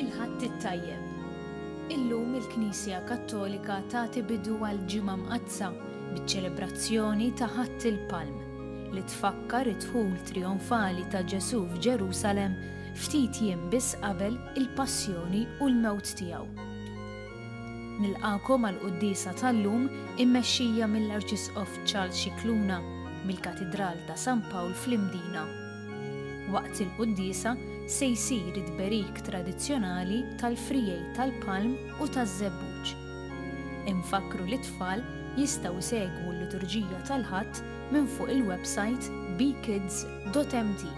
Il-ħadd it-tajjeb. Illum il-Knisja Kattolika tagħti bidu għal ġimgħa mqazza biċ-ċelebrazzjoni ta' Ħadd il-Palm li tfakkar id-dħul trionfali ta' Ġesu f'Ġerusalemm ftit jiem biss qabel il-passjoni u l-mewt tiegħu. Nilqakom għall-quddiesa tal-lum immexxija mill-Arċisqof Charles Scicluna mill-Katedral ta' San Pawl fl-Imdina. Waqt il-quddiesa se jsir id-berik tradizzjonali tal-Frijej tal-Palm u taż-Żebbuġ. Infakru li t-tfal jistgħu jsegwu l-liturġija tal-Ħadd minn fuq il-website bkids.mt.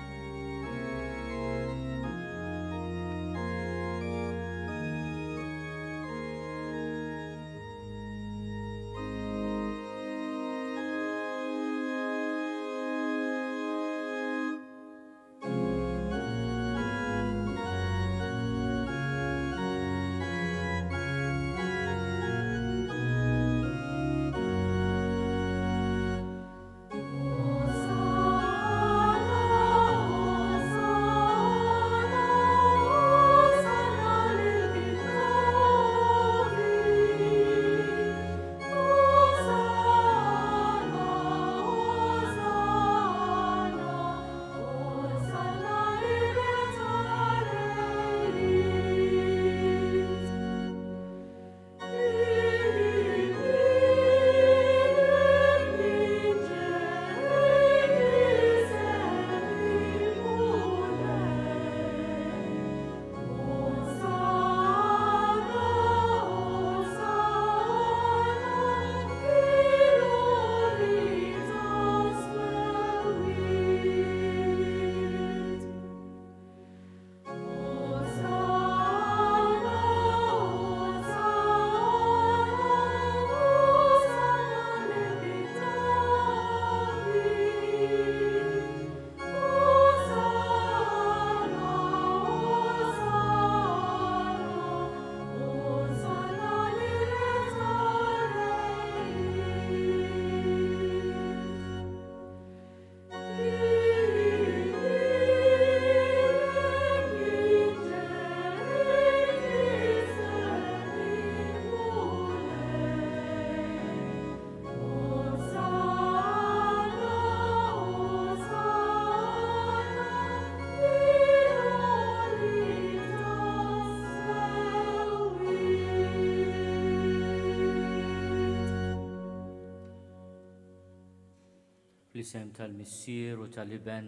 Fl-isem tal-Missier u tal-Iben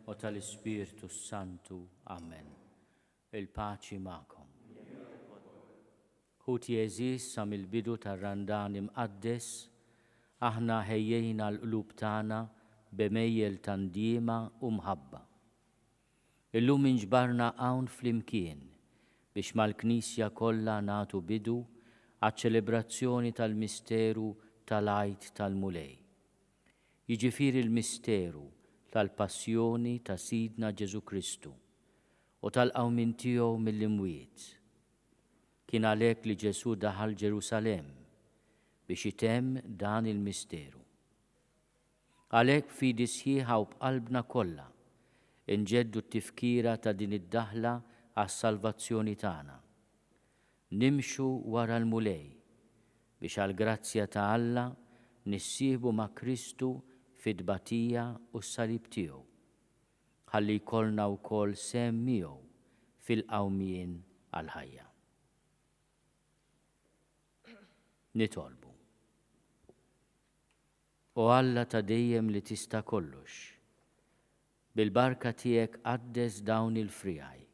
u tal-Ispirtu Santu. Amen. Il-paċi ma'kom. Ħut Jeżis sa mill-bidu tar-Randan imqaddes, aħna ħejjejna l-qlub tagħna b'mejjel tandiema u mħabba. Illum inġbarna hawn flimkien biex mal-Knisja kollha nagħtu bidu għaċ-ċelebrazzjoni tal-misteru tal-Għid tal-Mulej. Jiġifieri l-misteru tal-passjoni ta' Sidna Ġesu Kristu u tal-qawmin tiegħu mill-imwiet. Kien għalhekk li Ġesu daħal Ġerusalemm biex itemm dan il-misteru. Għalhekk fidi sħiħa u b'qalbna kollha inġeddu t-tifkira ta' din id-daħla għas-salvazzjoni tagħna. Nimxu wara l-Mulej biex għall-grazzja ta' Alla nissieħbu ma' Kristu fid-tbatija u s-salib tiegħu, ħalli jkollna wkoll sehem miegħu fil-qawmien għall-ħajja. Nitolbu. O Alla ta' dejjem li tista' kollox, bil-barka tiegħek qaddes dawn il-frijaj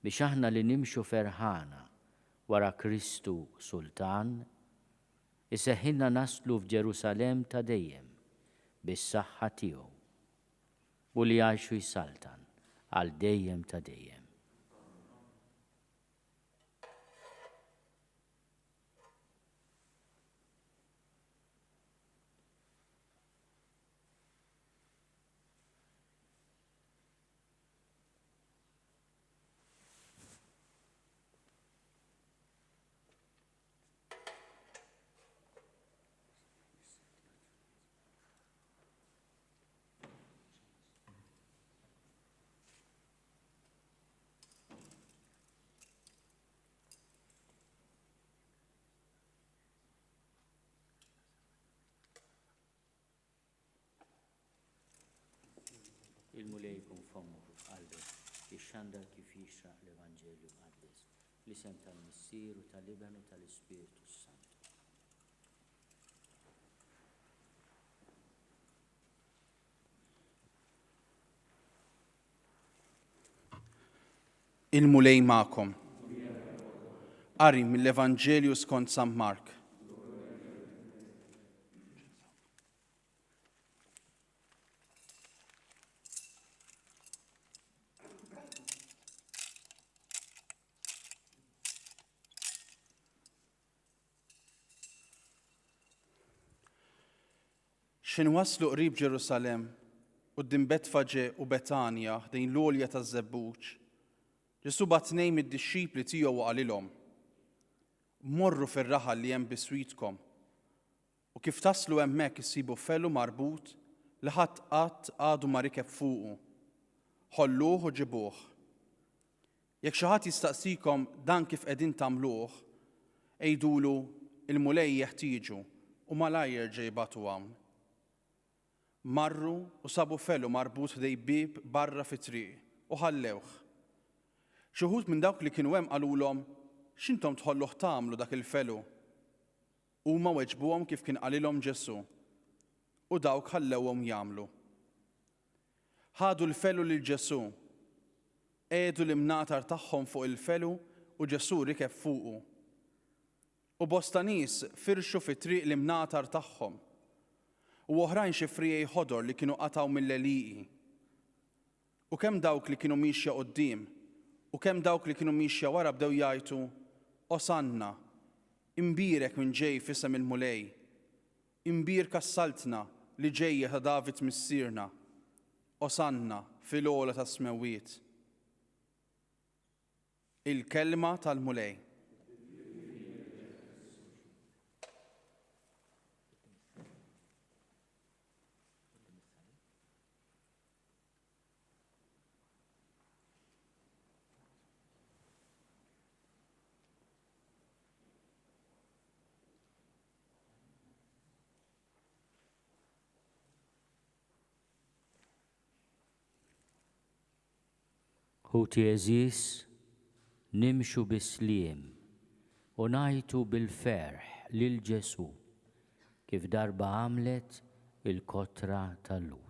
biex aħna li nimxu ferħana wara Kristu Sultan, iseħħilna naslu f'Ġerusalemm ta' dejjem bis-saħħa tiegħu u li jgħixu jsaltan għal dejjem ta' dejjem. Il-mulej jkun fommu qalbek ix-xandar kif jixraq l-Evanġelju mqaddes l-isem tal-Missier u tal-Iben u tal-Ispiritu Sant. Il-mulej ma'kom. Qari mill-Evanġelju skont San Mark. X'inwasslu qrib Ġerusalem quddiem Betfaġe u Betanja ħdejn l-għolja taż-Żebbuġ, Ġesu bat tnejn mid-dixxipli tiegħu u qalilhom: Morru fir-raħal li hemm biswitkom, u kif taslu hemmhekk issibu felu marbut li ħadd qatt għadu ma rikeb fuqu. Ħolluh u ġibuh. Jekk xi ħadd jistaqsikom dan kif qegħdin tagħmluh, għejdulu il-mulej jeħtieġu u malajr jerġa' jibgħatu hawn. Marru u sabu felu marbut ħdej bieb barra fit-triq u ħallewh. Xi wħud minn dawk li kienu hemm qalulhom: x'intom tħolluh tagħmlu dak il-felu? Huma weġbuhom kif kien qalilhom Ġesu, u dawk ħallewhom jagħmlu. Ħadu l-felu lil Ġesu, għedu l-imnatar tagħhom fuq il-felu u Ġesu rikeb fuqu. U bosta nies firxu fit-triq l-imnatar tagħhom, u oħrajn xi frijej ħodor li kienu qataw mill-leliqi. U kemm dawk li kienu mixja quddiem u kemm dawk li kienu mixja wara bdew jgħidu: Osanna, imbirek minn ġej f'isem il-mulej, imbir kassaltna li ġejja ta' David missierna, Osanna fil-ogħla tas-smewwiet. Il-kelma tal-mulej. Ħuti eżis nimxu bisliem u ngħidu bil-ferħ lil Ġesu kif darba għamlet il-kotra tal-Lut.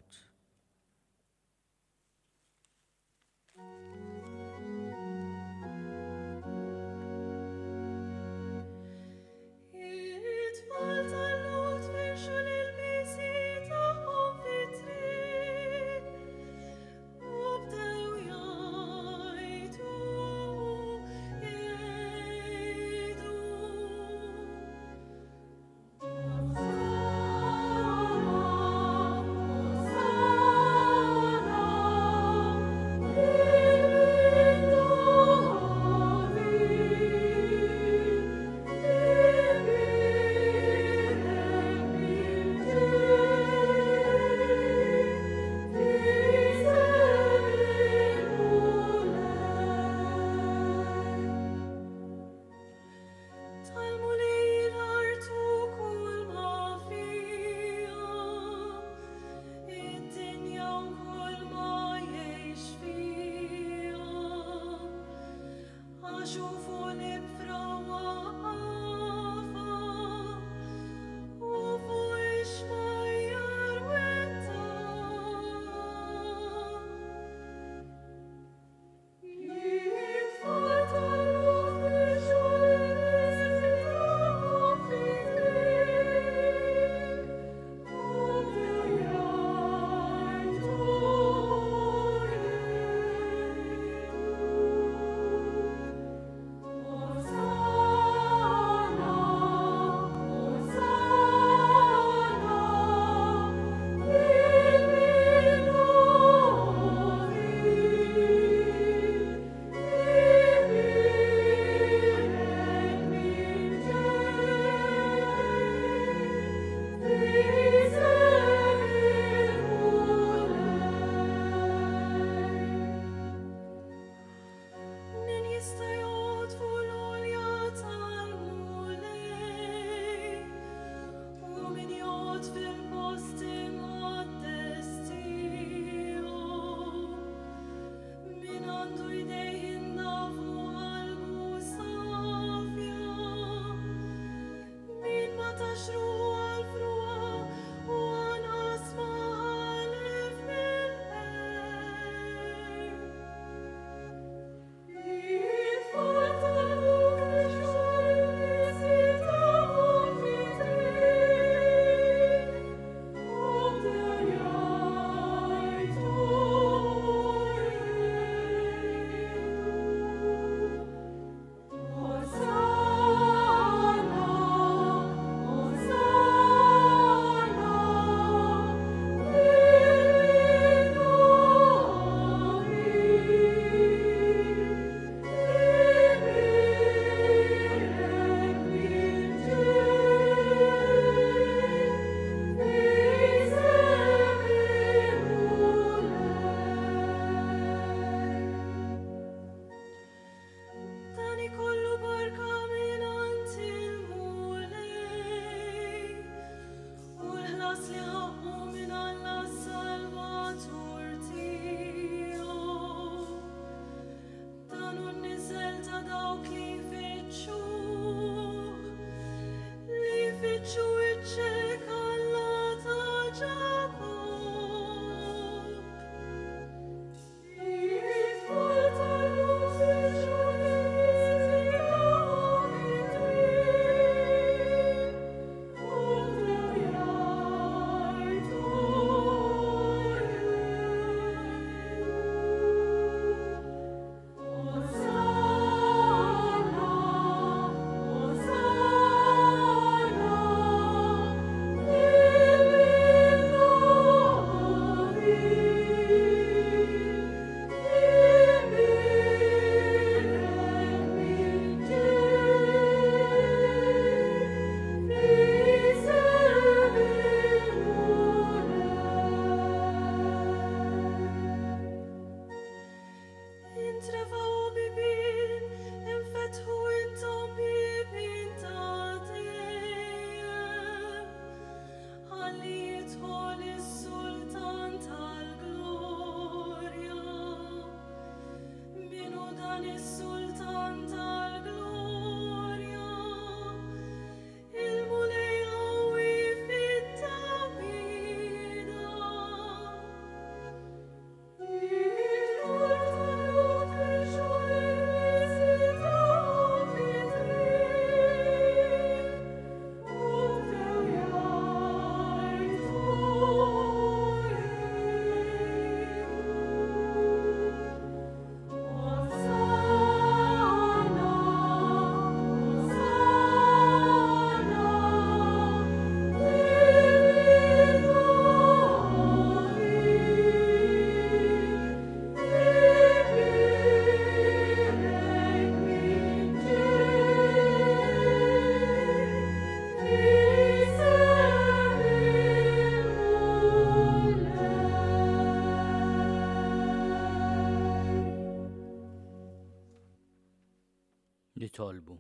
Nitolbu.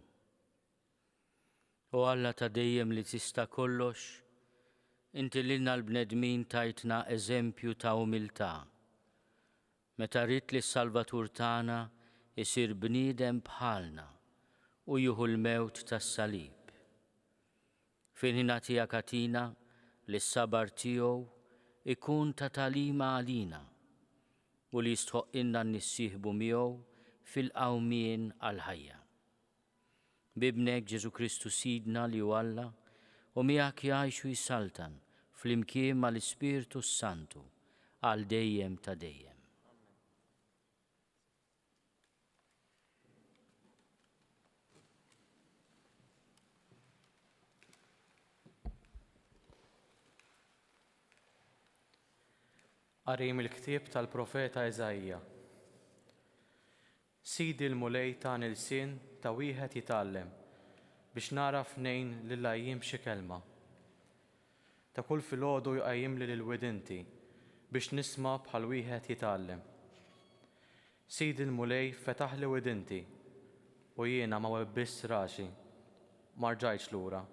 U Alla ta' dejjem li tista' kollox, inti lilna l-bnedmin tajtna eżempju ta' umiltà. Meta rid li s-Salvatur tagħna isir bniedem bħalna u jieħu l-mewt tas-salib. Fil-ħina tiegħek atina li s-sabar tiegħu ikun ta' talima għalina u li jistħoqqilna nissieħbu miegħu fil-qawmien għall-ħajja. Bibnek Ġesu Kristu Sidna li hu Alla u miegħek jgħix u jsaltan fl-imkien mal-Ispiritu Santu għal dejjem ta' dejjem. Qarim il-ktieb tal-profeta Eżajja. Sidi l-mulej ta' nilsien ta' wieħed jitgħallem biex naraf nejn lil qajjim xi kelma. Ta' kull filgħodu jqajjim li l-widinti biex nisma' bħal wieħed jitgħallem. Sidi l-mulej fetaħ li widinti u jiena ma webbiss raxi, ma rġajtx lura.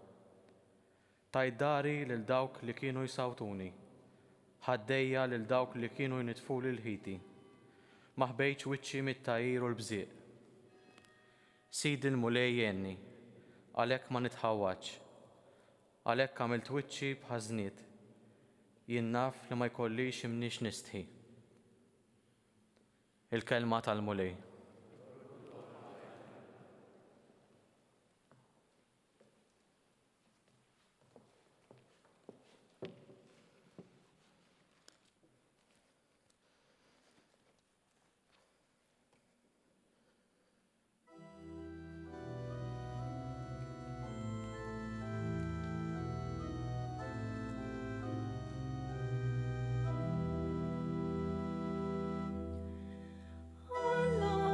Tajt dari lil dawk li kienu jsawtuni, ħaddejja lil dawk li kienu jnitfuli l-ħiti, ma ħbejtx wiċċi mit-tajjir u l-bżieq. Sidi l-mulej jenni, għalhekk ma nitħawwaġġ, għalhekk għamilt wiċċi b'ħażniet, jien naf li ma jkollix imniex nistħi. Il-kelma tal-mulej. Allah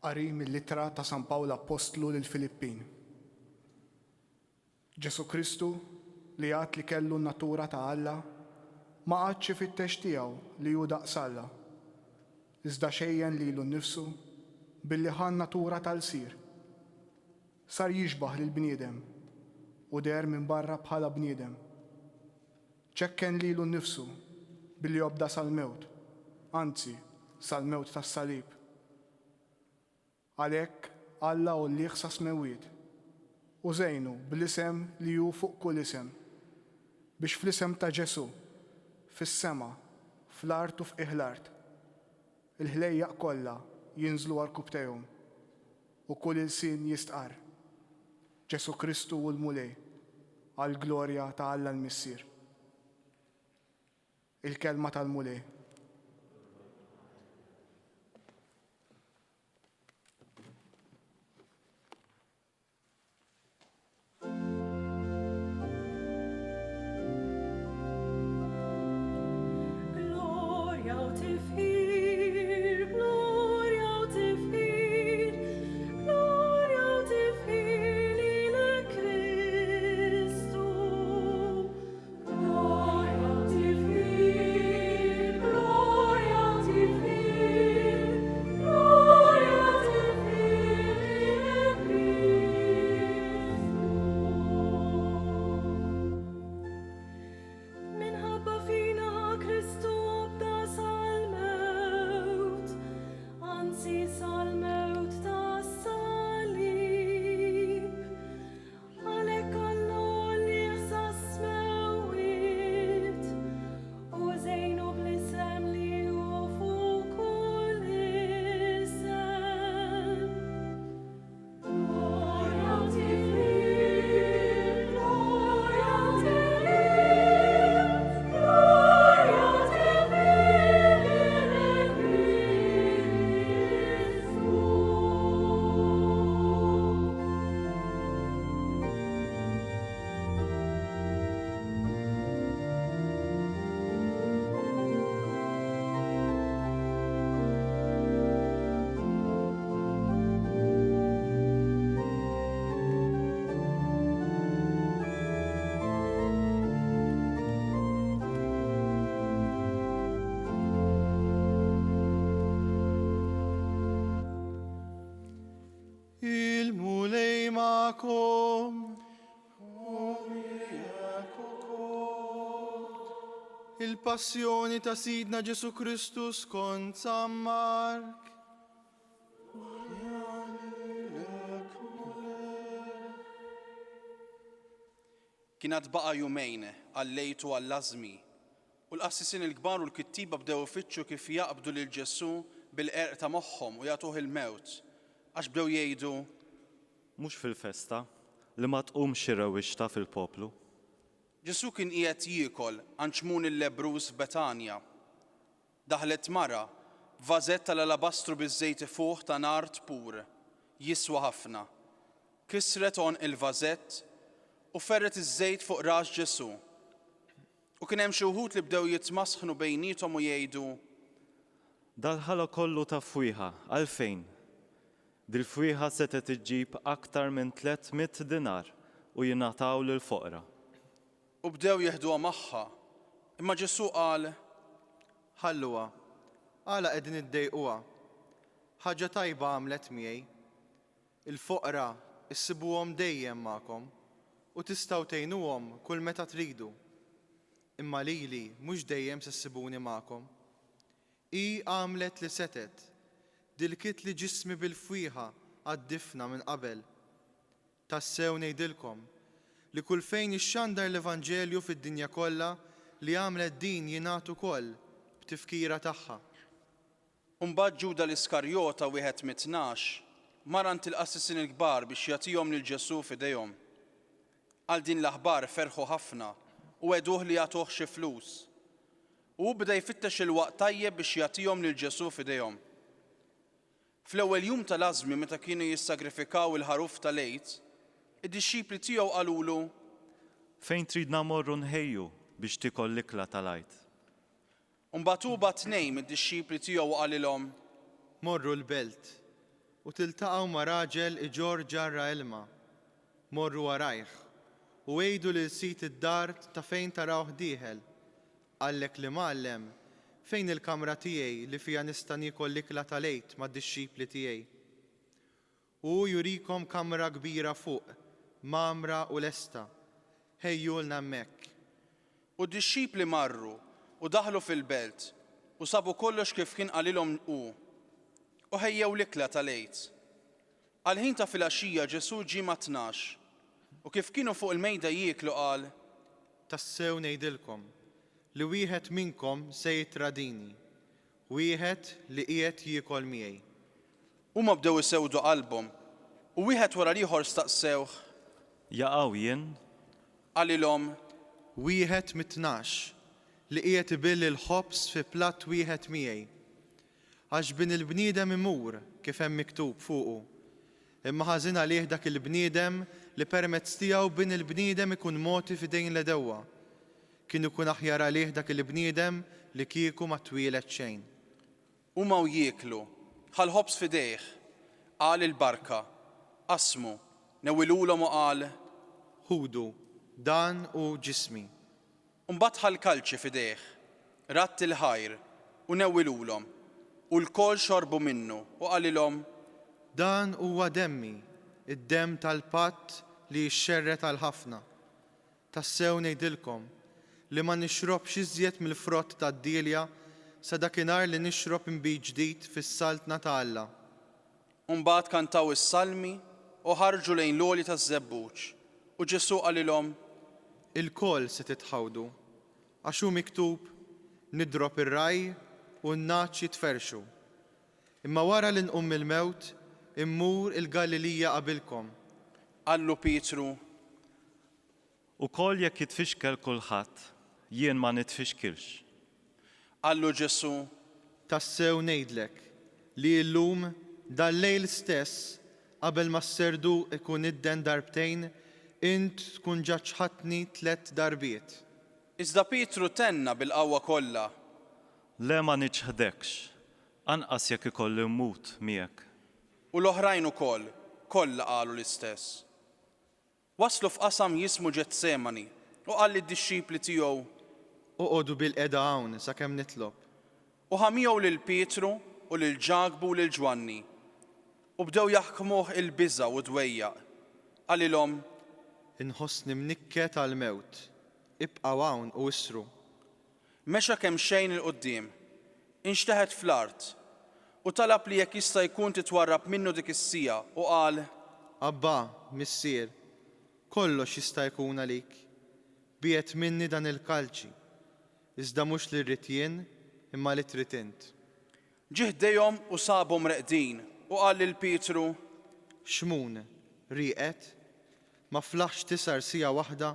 Qari mill-Littra ta' San Pawl Apostlu lil Filippin. Ġesu Kristu li għad li kellu n-natura ta' Alla ma għadx ifittex tiegħu li hu daqs Alla. Iżda xejjen lilu nnifsu billi ħan natura tal-sir. Sar jixbaħ lil bniedem u der minn barra bħala bniedem. ċekken lilu nnifsu billi jobda sal-mewt, anzi sal-mewt tas-salib. Għalhekk Alla u liħ sa smewiet u żejnu bl-isem li hu fuq kull isem biex fl-isem ta' Ġesu fis-sema, fl-art u f'qiegħ l-art il-ħlejjaq kollha jinżlu għall-kub tejhom u kull ilsien jistqar Ġesu Kristu u l-mulej għall-glorja ta' Alla l-Missier. Il-kelma tal-mulej. Il-mulej ma'kom. Il-passjoni ta' Sidna Ġesu Kristu skont San Mark. Kienet baqa' jumejn għallejtu għall-lażmi u l-qassisin il-kbar u l-kittiba bdew ifittxu kif jaqbdu lil Ġesu bil-qerq ta' moħħhom u jagħtuh il-mewt għax bdew jgħidu Mhux fil-festa li ma tqumx ir-rewwixta fil-poplu. Ġesu kien qiegħed jiekol għand xmun il-Lebruż f'Betanja. Daħlet mara b'vażett tal-alabastru biż-żejt fuq ta' nard pur, jiswa ħafna. Kisret on il-vażett u ferret iż-żejt fuq ras Ġesu. U kien hemm xi wħud li bdew jitmasħnu bejniethom u jgħidu Dal-ħala kollu ta' fwieħa għalfejn. Dil-fwieħa setet iġġib aktar minn 300 dinar u jingħataw lill-foqra. U bdew jeħduha magħha. Imma Ġesu qal Ħalluha, għala qegħdin iddejquha. Ħaġa tajba għamlet miegħi. Il-foqra issibuhom dejjem magħkom u tistgħu tgħinuhom kull meta tridu. Imma lili mhux dejjem se ssibuni magħkom. Hi għamlet li setet. Dilkit li ġismi bil-fwieħa għaddifna minn qabel. Tassew ngħidilkom li kull fejn ixxandar l-Evanġelju fid-dinja kollha li għamlet din jingħatu ukoll b'tifkira tagħha. Imbagħad Ġuda l-Iskarjota wieħed mit-tnax mar ant il-qassisin il-kbar biex jagħtihom lil Ġesu f'idejhom. Għal din l-aħbar ferħu ħafna u għeduh li jagħtuh xi flus. U bda jfittex il-waqt tajjeb biex jagħtihom lil Ġesu f'idejhom. Fl-ewwel jum tal-għażmi meta kienu jissagrifikaw il-ħaruf tal-għejd, id-dixxipli tiegħu qalulu Fejn tridna morru nħejju biex tikol l-ikla tal-għajt. Imbagħad huwa tnejn mid-dixxipli tiegħu qalilhom Morru l-belt u tiltaqgħu ma' raġel iġor ġarra ilma. Morru warajh u għejdu lil sit id-dar ta' fejn tarawh dieħel. Għallek li Mgħallem fejn il-kamra tiegħi li fija nista' niekol l-ikla tal-għejd mad-dixxipli tiegħi. U jurikom kamra kbira fuq, mamra u lesta. Ħejjulna hemmhekk. U d-dixxipli marru u daħlu fil-belt u sabu kollox kif kien qalilhom u ħejjew l-ikla tal-għejd. Għal-ħin ta' filgħaxija Ġesu ġie ma' 12 u kif kienu fuq il-mejda jieklu qal: Tassew ngħidilkom li wieħed minnkom se jitradini, wieħed li qiegħed jiekol miegħi. Huma bdew isewdu qalbhom u wieħed wara l-ieħor staqsewh Jaqgħu jien, qalilhom: Wieħed mit-12 li qiegħed ibilli l-ħobs fi platt wieħed miegħi. Għax bin il-bniedem imur kif hemm miktub fuqu. Imma ħażin għalih dak il-bniedem li permezz tiegħu bin il-bniedem ikun moti f'idejn l-edewwa. Kien ikun aħjar għalih dak il-bniedem li kieku ma twieled xejn. Huma u jieklu, ħal-ħobs f'idejh, qal il-barka, qasmu, newwilulhom u qal: Ħudu, dan u ġismi. Mbagħad ħal-kalċi f'idejh, ratt il-ħajr u newwilulhom, u l-kol xorbu minnu u qalilhom: Dan huwa demmi, id-demm tal-patt li jxerret għal ħafna. Tassew ngħidilkom li ma nixrobx iżjed mill-frott tad-dilja sa dakinhar li nixrob inbit ġdid fis-saltna ta' Alla. Mbagħad kantaw is-salmi u ħarġu lejn l-għolji taż-żebbuġ u Ġesu qalilhom: Il-kol se titħawdu, għax hu miktub: Nidrob ir-raj u n-naċ jitferxu. Imma wara li nqum mill-mewt, immur il-Galilija qabilkom. Qallu Pietru: ukoll jekk jitfixkel kulħadd, jien ma nitfixkilx. Qallu Ġesu: Tassew ngħidlek li llum dal-lejl stess qabel ma s-serdu ikun idden darbtejn, int tkun ġaċħatni 3 darbiet. Iżda Pietru tenna bil-qawwa kollha: Le ma niċħdekx, anqas jekk ikolli mmut miegħek. U l-oħrajn ukoll kollha qalu l-istess. Waslu f'qasam jismu Ġetsemani u qal lid-dixxipli tiegħu: Oqogħdu bil-qeda hawn sakemm nitlob. U ħamihom lil Pietru u lil Ġakbu u lil Ġwanni u bdew jaħkmuh il-biża' u dwejjaq. Qalilhom: Inħossni mnikket għal-mewt, ibqgħu hawn u issru. Mexa kemm xejn il-qudiem, inxteħed fl-art u talab li jekk jista' jkun titwarrab minnu dik is-sija u qal: Abba, missier, kollox jista' jkun għalik. Biet minni dan il-kalċi, iżda mhux li rrid jien imma li trid int. Ġie ħdejhom u sabhom reqdin u qal lil Pietru: Xmun, rieqet, ma flaħx tisar sija waħda,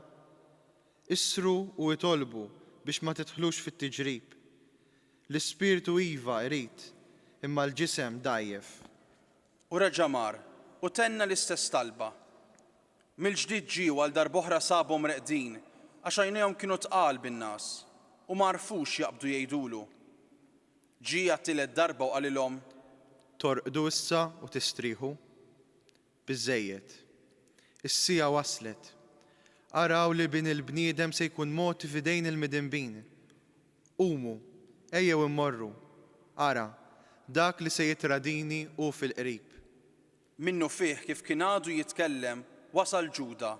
issru u jitolbu biex ma titħlux fit-tiġrib. L-ispirtu iva jrid, imma l-ġisem dajjef. U reġa' mar u tenna l-istess talba. Mill-ġdid ġiew għal darb'oħra sabhom reqdin għax għajnejhom kienu tqal bin-nas u ma rfux jaqbdu jgħidulu. Ġie għat-tielet darba u qalilhom: Torqdu issa u tistrieħu? Biżżejjed. Is-sija waslet. Araw li bin il-bniedem se jkun moti f'idejn il-midinbin. Qumu, ejjew immorru. Ara, dak li se jitradini u fil-qrib. Minnu fih kif kien għadu jitkellem wasal Ġuda,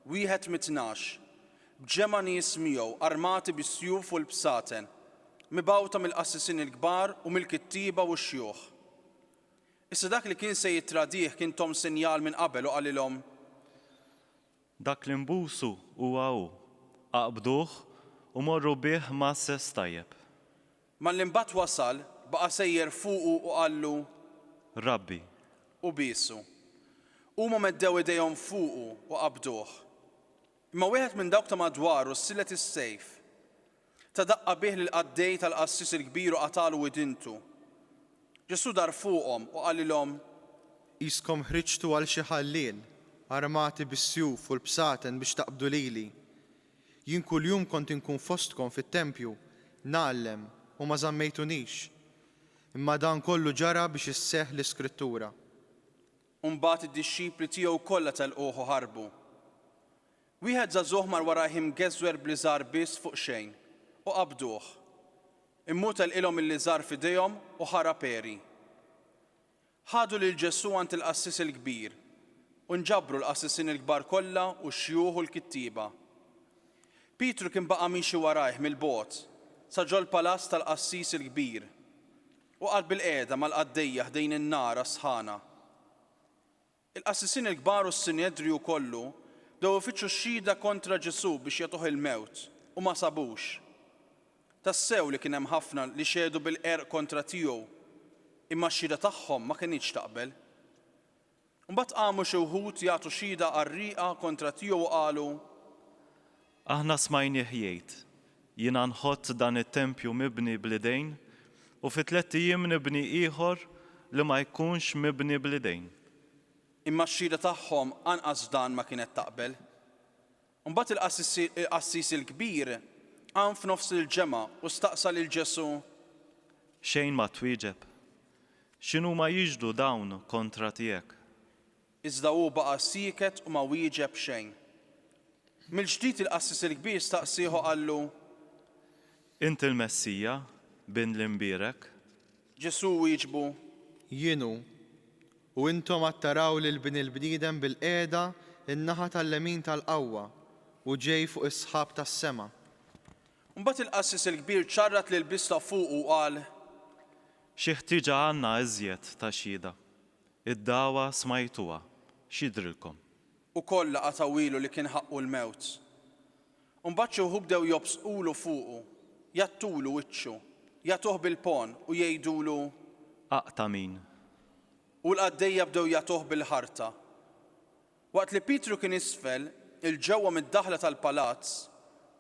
wieħed mit-12, b'ġema' nies miegħu armati bis-sjuf u l-bsaten, mibgħuta mill-qassisin il-kbar u mill-kittiba u x-xjuħ. Issa dak li kien se jitradih kien tom sinjal minn qabel u qalilhom: Dak li nbusu huwa hu, aqbduh u morru bih ma' sess tajjeb. Ma l-imbagħad wasal baqa' sejjer fuqu u qallu: Rabbi, u bisu. Huma meddew idejhom fuqu u qabduh. Imma wieħed minn dawk ta' madwaru silet is-sejf. Tadaqqa bih lil qaddej tal-qassis il-kbir u qatalu widintu. Ġesu dar fuqhom u qalilhom: Iskom ħriġtu għal xi ħallien, armati bis-sjuf u l-bsaten biex taqbdu lili. Jien kuljum kont inkun fostkom fit-tempju, nagħllem u ma żammejtunix. Imma dan kollu ġara biex isseħħ l-Iskrittura. u mbagħad id-dixxipli tiegħu kollha telquh u ħarbu. Wieħed żagħżugħ mar warajhom geżwer bliżar biss fuq xejn u qabduh. Immu telqilhom il-liżar f'idejhom u ħara peri. Ħadu lil Ġesu għand il-qassis il-kbir u nġabru l-qassisin il-kbar kollha u x-xjūħ u l-kittiba. Pietru kien baqa' mixi warajh mill-bogħod sa ġol palazz tal-qassis il-kbir u qal bil-qiegħda mal-qaddejja ħdejn in-nara sħana. Il-qassisin il-kbar u s-Sinedriju kollu bdew ifittxu xhieda kontra Ġesu biex jagħtuh il-mewt u ma sabux. Tassew li kien hemm ħafna li xedu bil-qerq kontra tiegħu imma x-xhieda tagħhom ma kinitx taqbel. Mbagħad qamu xi wħud jagħtu xhieda qarrieqa kontra tiegħu u qalu: Aħna smajnieh jgħid, jiena nħott dan it-tempju mibni bl-idejn u fi 3 ijiem nibni ieħor li ma jkunx mibni bl-idejn. Imma x-xhieda tagħhom anqas dan ma kienet taqbel. Mbagħad il-qassis il-kbir qam f'nofs il-ġemgħa u staqsa lil Ġesu: Xejn ma twieġeb. X'inhu ma jiġdu dawn kontra tiegħek? Iżda hu baqa' sieket u ma wieġeb xejn. Mill-ġdid il-qassis il-kbir staqsih u qallu: Inti l-Messija bin l-imbierek? Ġesu wieġbu: Jienu, u intom attaraw lil bin il-bniedem bil-qiegħda in-naħa tal-lemin tal-qawwa u ġej fuq is-sħab tas-sema. Mbagħad il-qassis il-kbir ċarrat lil bista fuq u qal: Xi ħtieġa għandna iżjed ta' xhieda. Id-dawa smajtuha, x'jidrilkom? U kollha qatawilu li kien ħaqqu l-mewt. Mbagħad xi wħud bdew jobsqulu fuqu, jattulu wiċċu, jagħtuh bil-pon u jgħidulu: Aqta' min? U l-qaddejja bdew jagħtuh bil-ħarta. Waqt li Pietru kien isfel, il-ġewwa mid-daħla tal-palazz,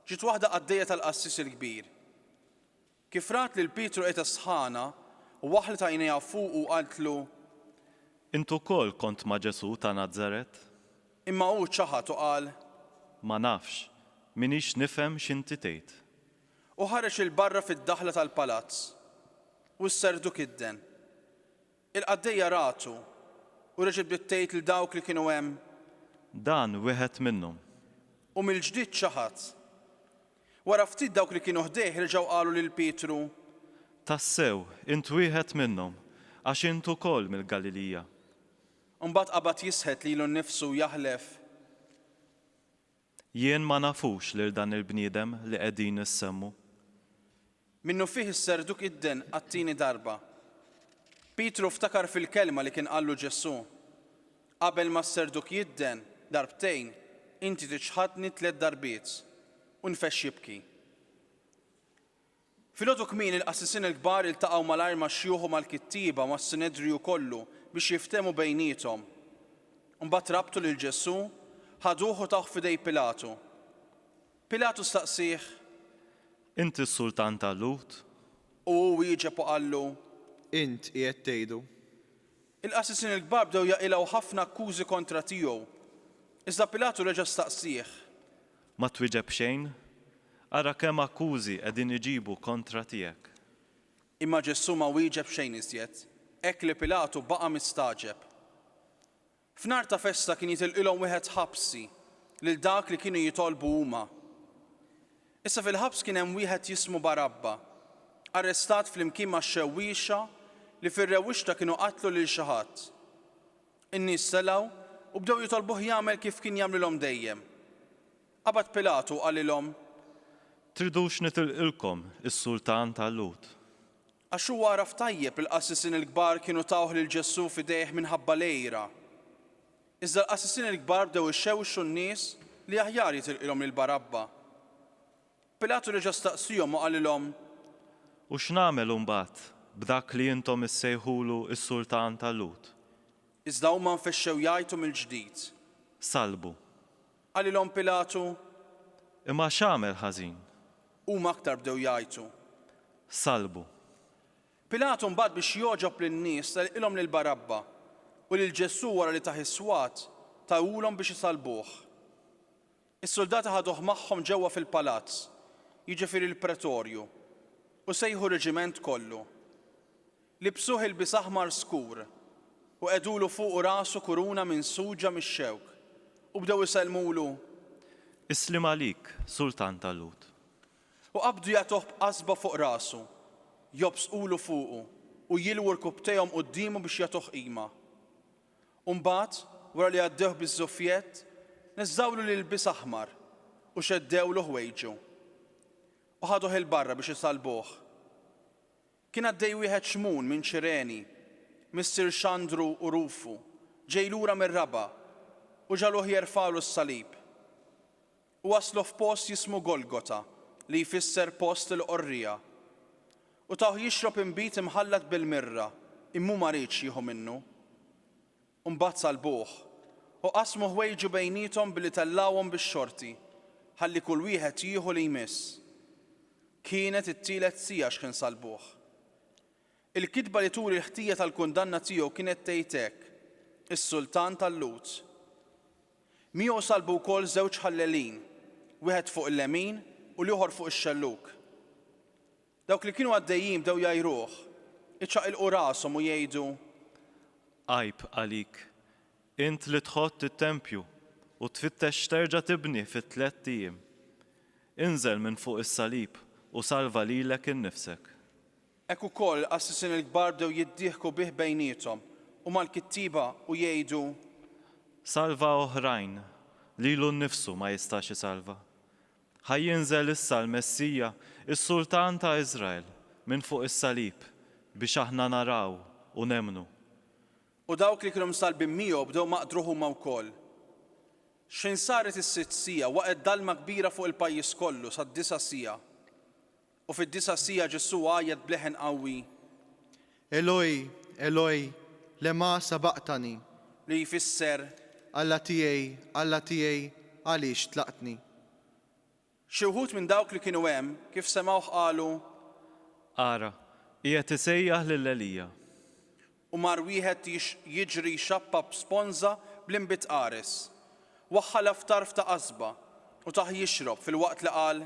ġiet waħda qaddejja tal-qassis il-kbir. Kif rat lil Pietru qiegħda sħana u waħlet għajnejha fuq u qaltlu: Intu wkoll kont ma' Ġesu ta' Nażaret? Imma hu ċaħat u qal: Ma nafx, minix nifhem x'inti tgħid. U ħareġ il-barra fid-daħla tal-palazz u s-serdu kidden. Il-qaddejja ratu u reġgħet bdiet tgħid lil dawk li kienu hemm: Dan wieħed minnhom. U mill-ġdid ċaħat. Wara ftit dawk li kienu ħdejh reġgħu qalu lil Pietru: Tassew, int wieħed minnhom, għax intu wkoll mill-Galilija. Mbagħad qabad jisħet lilu nnifsu jaħlef: Jien ma nafux lil dan il-bniedem li qegħdin issemmu. Minnu fih is-serduk idden għat-tieni darba. Pietru ftakar fil-kelma li kien qallu Ġesu: Qabel ma s-serduk jidden darbtejn, inti tiċħadni 3 darbiet u nfexx jibki. Filgħodu kmieni il-qassisin il-kbar iltaqgħu malajr max-xjuħ u mal-kittiba u mas-Sinedriju kollu biex jiftehmu bejniethom. Mbagħad rabtu lil Ġesu, ħaduh u taħ f'idej Pilatu. Pilatu staqsih: Inti s-Sultan tal-Lut? U hu wieġeb u qallu: Int qiegħed tgħidu. Il-qassisin il-kbar bdew jaqilgħu ħafna akkużi kontra tiegħu. Iżda Pilatu reġa' staqsih: Ma twieġeb xejn? Ara kemm akkużi qegħdin iġibu kontra tiegħek. Imma Ġesu ma wieġeb xejn iżjed, hekk li Pilatu baqa' mistaġeb. F'nar ta' festa kien jitilqilhom wieħed ħabsi lil dak li kienu jitolbu huma. Issa fil-ħabs kien hemm wieħed jismu Barabba, arrestat flimkien max-xewwiexa li fir-rewwixta kienu qatlu lil xi ħadd. In-nies selgħu u bdew jitolbuh jagħmel kif kien jagħmlilhom dejjem. Qabad Pilatu qalilhom: Tridux nitilqilkom is-Sultan tal-Lut. Għax huwa għaraf tajjeb il-qassisin il-kbar kienu tawh lil Ġesu f'idejh minħabba lejra. Iżda l-qassisin il-kbar bdew ixxewwxu n-nies li aħjar jitilqilhom lil Barabba. Pilatu reġa' staqsihom u qalilhom: U x'nagħmel imbagħad b'dak li intom issejħulu s-Sultan tal-Lut? Iżda huma nfexxew jgħidu mill-ġdid. Salbu. Qalilhom Pilatu: Imma x'għamel ħażin? Huma aktar bdew jgħidu: Salbu. Pilatu mbagħad biex joġob lin-nies telqilhom lil Barabba u lil Ġesu wara li taħ is-swat tawulhom biex isalbuh. Is-soldati ħaduh magħhom ġewwa fil-palazz, jiġifieri l-pretorju, u sejħu reġiment kollu. Libsuh ilbis aħmar skur u qedulu fuq rasu kuruna minn suġa mix-xewk u bdew isellmulu Islim għalik, Sultan tal-Lut. u qabdu jagħtuh b'qasba fuq rasu, jobsqulu fuqu u jilwu l-kubtejhom qudiemu biex jagħtuh qima. U mbagħad wara li għaddewh biż-żuffjett, neżżawlu l-ilbies aħmar u xeddewlu ħwejġu. U ħaduh il-barra biex isalbuh. Kien għaddej wieħed xmun minn Ċireni, Mister Xandru u Rufu, ġej lura mir-Raba u ġaluh jerfgħu s-salib. U waslu f'post jismu Golgota li jfisser post il-qorrija. U taħ jixrob imbit imħallat bil-mirra, immu ma rridx jieħu minnu. U mbagħad salbuh u qasmu ħwejġu bejnietom billi tellawhom bix-xorti, ħalli kull wieħed jieħu li jmiss. Kienet it-tielet sija x'kien salbuh. Il-kitba li turi l-ħtija tal-kundanna tiegħu kienet tgħid is-Sultan tal-Lut. Miegħu salbu wkoll żewġ ħallelin, wieħed fuq il-lemin u l-ieħor fuq ix-xelluk. Dawk li kienu għaddejjin bdew jajruh, iċċaqilqu rashom u jgħidu Għajb għalik, int li tħodd it-tempju u tfittex terġa' tibni fit-3 ijiem. Inżel minn fuq is-salib u salva lilek innifsek. Hekk ukoll assissin il-kbar bdew jiddieħku bih bejniethom u mal-kittiba u jgħidu Salva oħrajn, lilu nnifsu ma jistax isalva. Ħajjinżel issa l-Messija, is-Sultan ta' Iżrael, minn fuq is-salib biex aħna naraw u nemnu. U dawk li kienu msalbin miegħu bdew maqdru huma wkoll. X'in saret is-6 sija waqgħet dalma kbira fuq il-pajjiż kollu sad-9 sija. U fid-9 sija Ġesu għajjed bleħen qawwi Eloi, Eloi, lema sabaqtani. li jfisser Alla tiegħi, għaliex tlaqtni. xi wħud minn dawk li kienu hemm kif semgħuh qalu Ara, qiegħed isejjaħ lil-Elija. u mar wieħed jiġri xappa b'sponża bl-inbit qares. Waħħala f'tarf ta' qasba u taħ jixrob fil-waqt li qal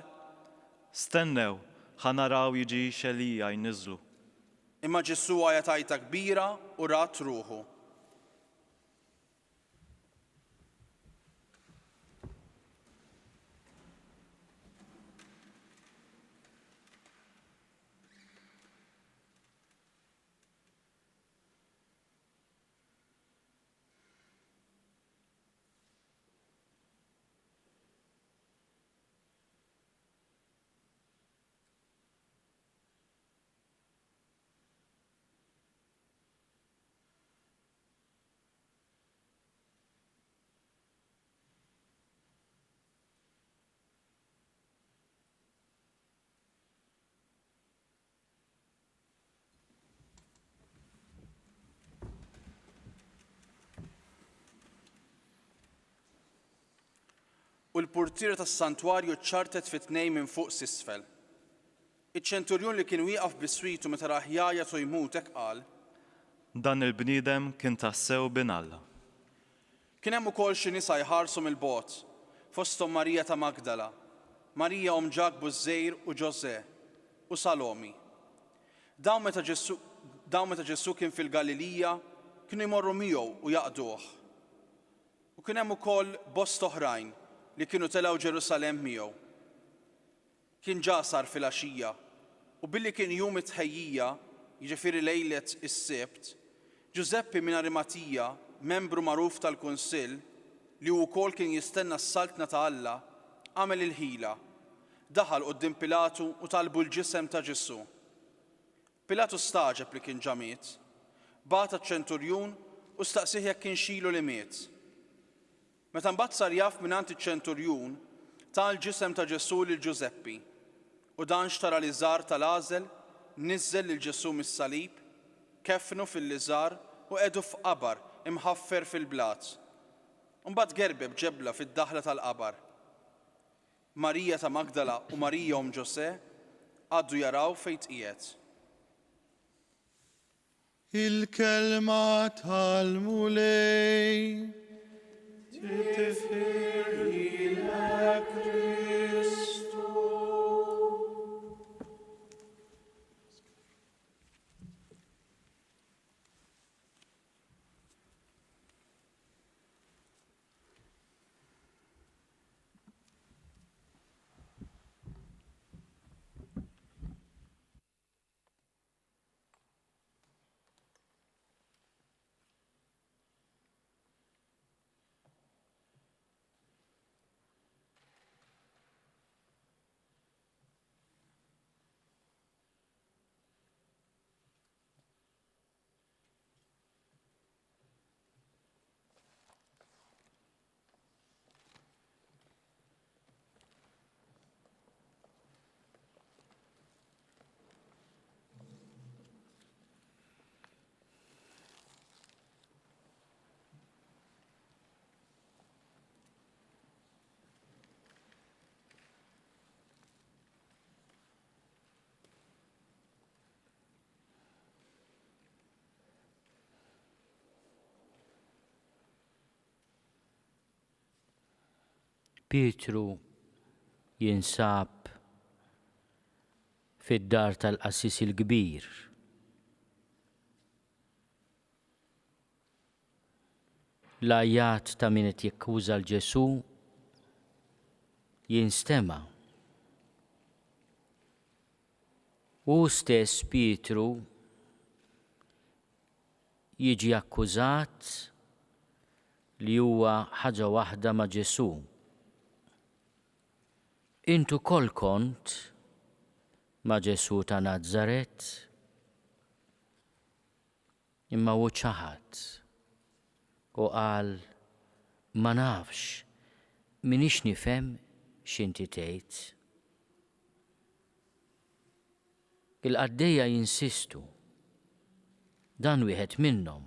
Stennew, ħanaraw jiġi Elija jniżlu. imma Ġesu għajja tajta kbira u rat ruħu. U l-purtiera tas-santwarju ċċartet fit-tnejn minn fuq s'isfel. Iċ-ċenturjun li kien wieqaf bis-switu meta raħ jgħajjat u jmut hekk qal Dan il-bniedem kien tassew binalla. Kien hemm ukoll xi nisa jħarsu mill-bogħod, fosthom Marija ta' Magdala, Marija om Ġakbu żgħir u Ġosè u Salomi. Dawn meta Ġesu kien fil-Galilija kienu jmorru miegħu u jaqduh. U kien hemm ukoll bost oħrajn li kienu telgħu Ġerusalemm miegħu. Kien ġasar fil-għaxija u billi kien jum it-tħejjija, jiġifieri lejlet is-Sibt, Ġuseppi minn Arimatija, membru magħruf tal-Kunsill, li wkoll kien jistenna s-saltna ta' Alla, għamel il-ħila, daħal quddiem Pilatu u talbu l-ġisem ta' Ġesu. Pilatu staġeb li kien ġamiet, bata ċ-ċenturjun u staqsih jekk kien xielu li miet. Meta mbagħad sar jaf mingħand iċ-ċenturjun ta' l-ġisem ta' Ġesu lil Ġuseppi u dan xtara l-iżar tal-għażel, niżżel lil Ġesu mis-salib, kefnu fil-liżar u qedu f'qabar imħaffer fil-blat. Mbagħad gerbeb ġebla fid-daħla tal-qabar. Marija ta' Magdala u Marija om Ġosè għaddu jaraw fejn qiegħed. Il-kelma tal-mulej. Pietru jinsab fid-dar tal-qassis il-kbir. L-ajjat ta' min qed jakkuża l-Ġesu jinstema'. U stess Pietru jiġi akkużat li huwa ħaġa waħda ma' Ġesu. Intu kol kont ma' Ġesu ta' Nażaret, imma hu ċaħad u qal ma nafx minix nifhem x'inti tgħid. Il-qaddejja jinsistu dan wieħed minnhom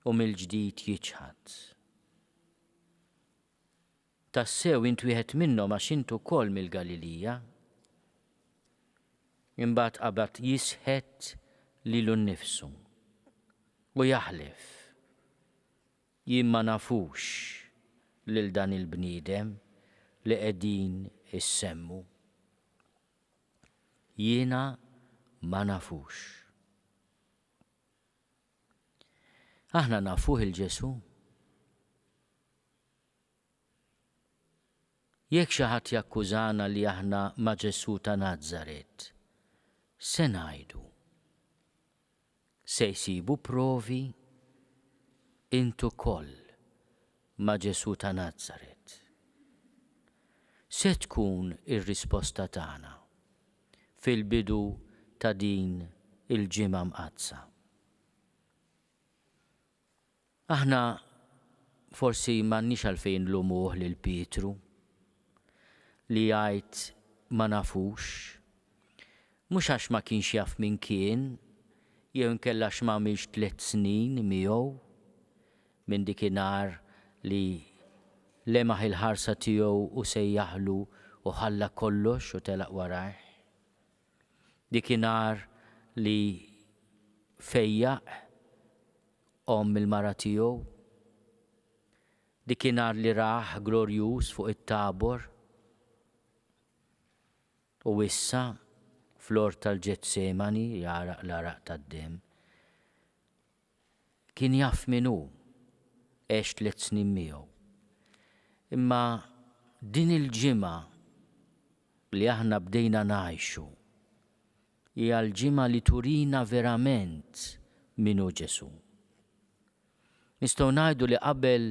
u mill-ġdid jiġħad. Tassew int wieħed minnhom għax intu wkoll mill-Galilija. Imbagħad qabad jisħet lilu nnifsu u jaħlef jien ma nafux lil dan il-bniedem li qegħdin issemmu. Jiena ma nafux. Aħna nafuh il-Ġesu. Jekk xi ħadd jakkużana li aħna ma' Ġesu ta' Nażaret, se ngħidu? Se jsibu provi? Intu koll ma' Ġesu ta' Nażaret. Se tkun ir-risposta tagħna fil-bidu ta' din il-ġimgħa mqazza. Aħna forsi m'għandniex għalfejn nlumuh lil Pietru li jgħid ma nafux, mhux għax ma kienx jaf min kien, jew inkella għax m'għamilx 3 snin miegħu minn dikinhar li lemaħ il-ħarsa tiegħu u sejjaħlu u ħalla kollox u telaq warajh. Dikinhar li fejjaq il-mara tiegħu. Dikinhar li raħ glorjuż fuq it-Tabor. U issa fl-ort tal-Ġetsemani jaraq l-araq tad-dem. Kien jaf min hu, għex 3 snin miegħu. Imma din il-ġimgħa li aħna bdejna ngħixu hija l-ġimgħa li turina verament min hu Ġesu. Nistgħu ngħidu li qabel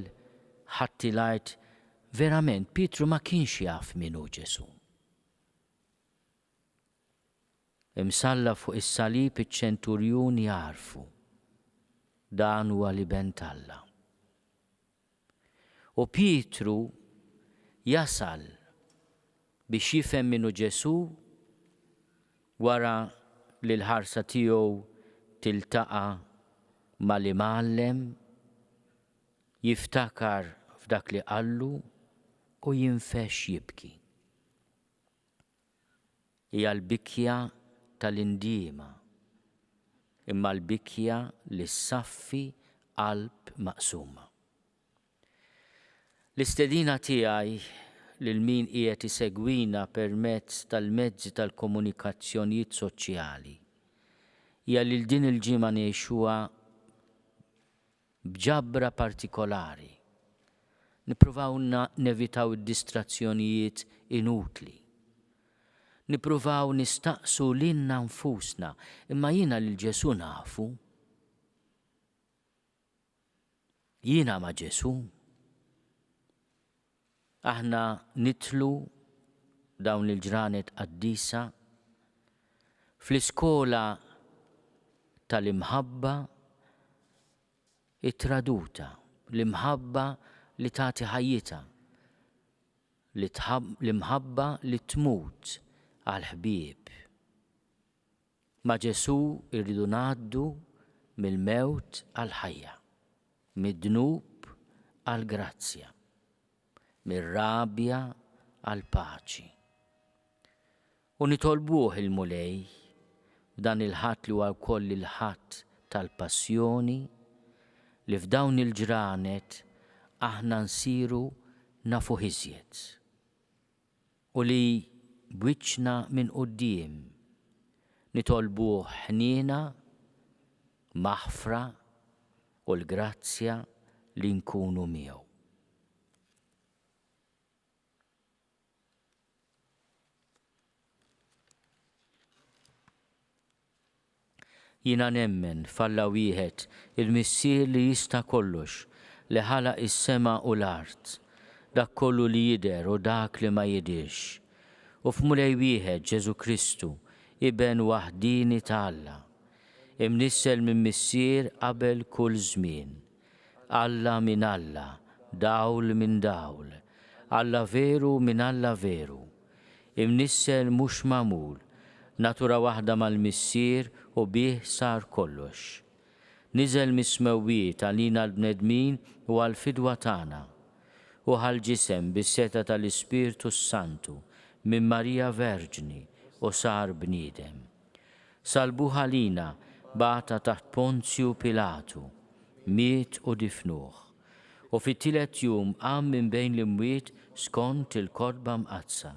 ħadd ngħid verament Pietru ma kienx jaf min hu Ġesu. Imsalla fuq is-salib iċ-ċenturjun jarfu dan huwa liben Alla. U Pietru jasal biex jifhem min hu Ġesu wara li l-ħarsa tiegħu tiltaqa' mal-imgħallem, jiftakar f'dak li qallu u jinfex jibki. Hija l-bikja tal-indiema, imma l-bikja li ssaffi qalb maqsuma. L-istedina tiegħi lil min qiegħed isegwina permezz tal-mezzi tal-komunikazzjonijiet soċjali hija lil din il-ġimgħa ngħixuha b'ġabra partikolari. Nippruvaw nevitaw id-distrazzjonijiet inutli. Nippruvaw nistaqsu lilna nfusna, imma jiena lil Ġesu nafu. Jiena ma' Ġesu. Aħna nitlu dawn il-ġranet qaddisa fl-iskola tal-imħabba it-traduta, l-imħabba li tagħti ħajjita, l-imħabba li tmut għal-ħbieb. Ma' Ġesu irridu ngħaddu mill-mewt għal-ħajja, mid-dnub għal-grazzja, mir-rabja għal-paċi. U nitolbuh il-mulej dan il-ħadd li huwa wkoll il-ħadd tal-passjoni li f'dawn il-ġranet aħna nsiru nafu iżjed. U li bwiċċna minn quddiem nitolbuh ħniena, maħfra u l-grazzja li nkunu miegħu. Jina nemmen falla wieħed il-Missier li jista' kollox li ħalaq is-sema u l-art, dak kollu li jidher u dak li ma jidirx. U f'mulej wieħed Ġesu Kristu iben waħdini ta' Alla, imnissel minn Missier qabel kull żmien. Alla minn Alla, dawl minn dawl, Alla veru minn Alla veru, imnissel mhux magħmul, natura waħda mal-Missier u bih sar kollox. Niżel mis-smewwiet għalina l-bnedmin u għal-fidwa tagħna u ħal-ġisem bis-seta tal-Ispirtu Santu minn Marija Verġni u sar bniedem. Salbuh għalina bata taħt Ponzju Pilatu, miet u difnuh. U fit-tielet jum qam minn bejn l-imwiet skont il-kodba mqazza.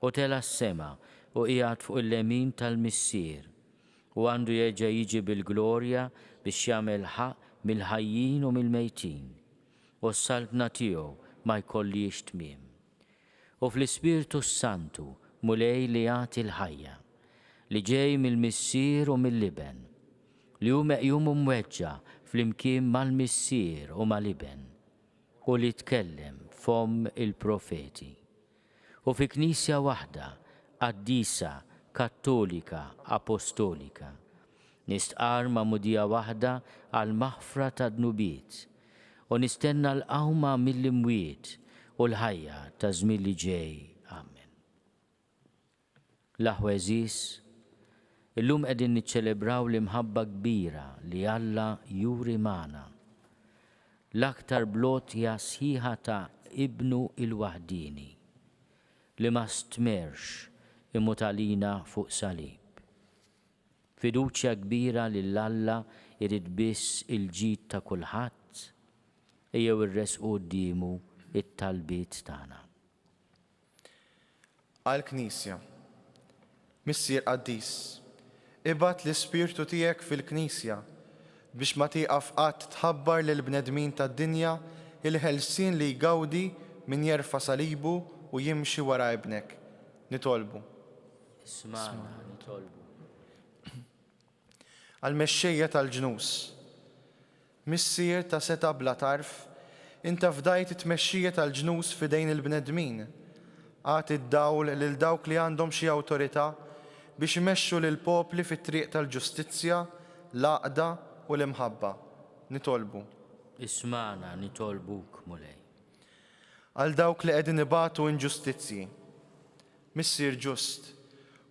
U tela s-sema u qiegħed fuq il-lemin tal-Missier u għandu jerġa' jiġi bil-glorja biex jagħmel ħaq mill-ħajjin u mill-mejtin. U s-salbna tiegħu ma jkollix tmiem. U fl-Ispirtu Santu mulej li jagħti l-ħajja, li ġej mill-Missier u mill-Liben, li hu meqjum u mweġġa flimkien mal-Missier u mal-Liben, u li tkellem fom il-profeti. U fi Knisja waħda, qaddisa, kattolika, apostolika, nistqar ma' mudija waħda għal maħfra ta' dnubiet u nistenna l-qawma mill-imwiet u l-ħajja ta' żmien li ġej. Amen. L-aħwa eżis, illum qegħdin niċċelebraw l-imħabba kbira li Alla juri magħna. L-aktar blotja sħiħa ta' ibnu il-waħdini li ma stmerx imut għalina fuq salib. Fiduċja kbira li l-Alla irid biss il-ġid ta' kulħadd, ejjew irresqu qudiemu it-talbiet tagħna. Għall-Knisja, Missier Qaddis, ibgħat l-Ispirtu tiegħek fil-Knisja biex ma tieqaf qatt tħabbar lill-bnedmin tad-dinja il-ħelsien li jgawdi min jerfa' salibu u jimxi wara ibnek. Nitolbu. Isma'na, nitolbu. Għal-mexxejja tal-ġnus, Missier ta' seta' bla tarf, inta fdajt it-tmexxija tal-ġnus fidejn il-bnedmin. Għat id-dawl lil dawk li għandhom xi awtorità biex imexxu lil popli fit-triq tal-ġustizzja, l-għaqda u l-imħabba. Nitolbu. Isma'na, nitolbuk mulej. Għal dawk li qegħdin ibatu inġustizzji, Missier ġust,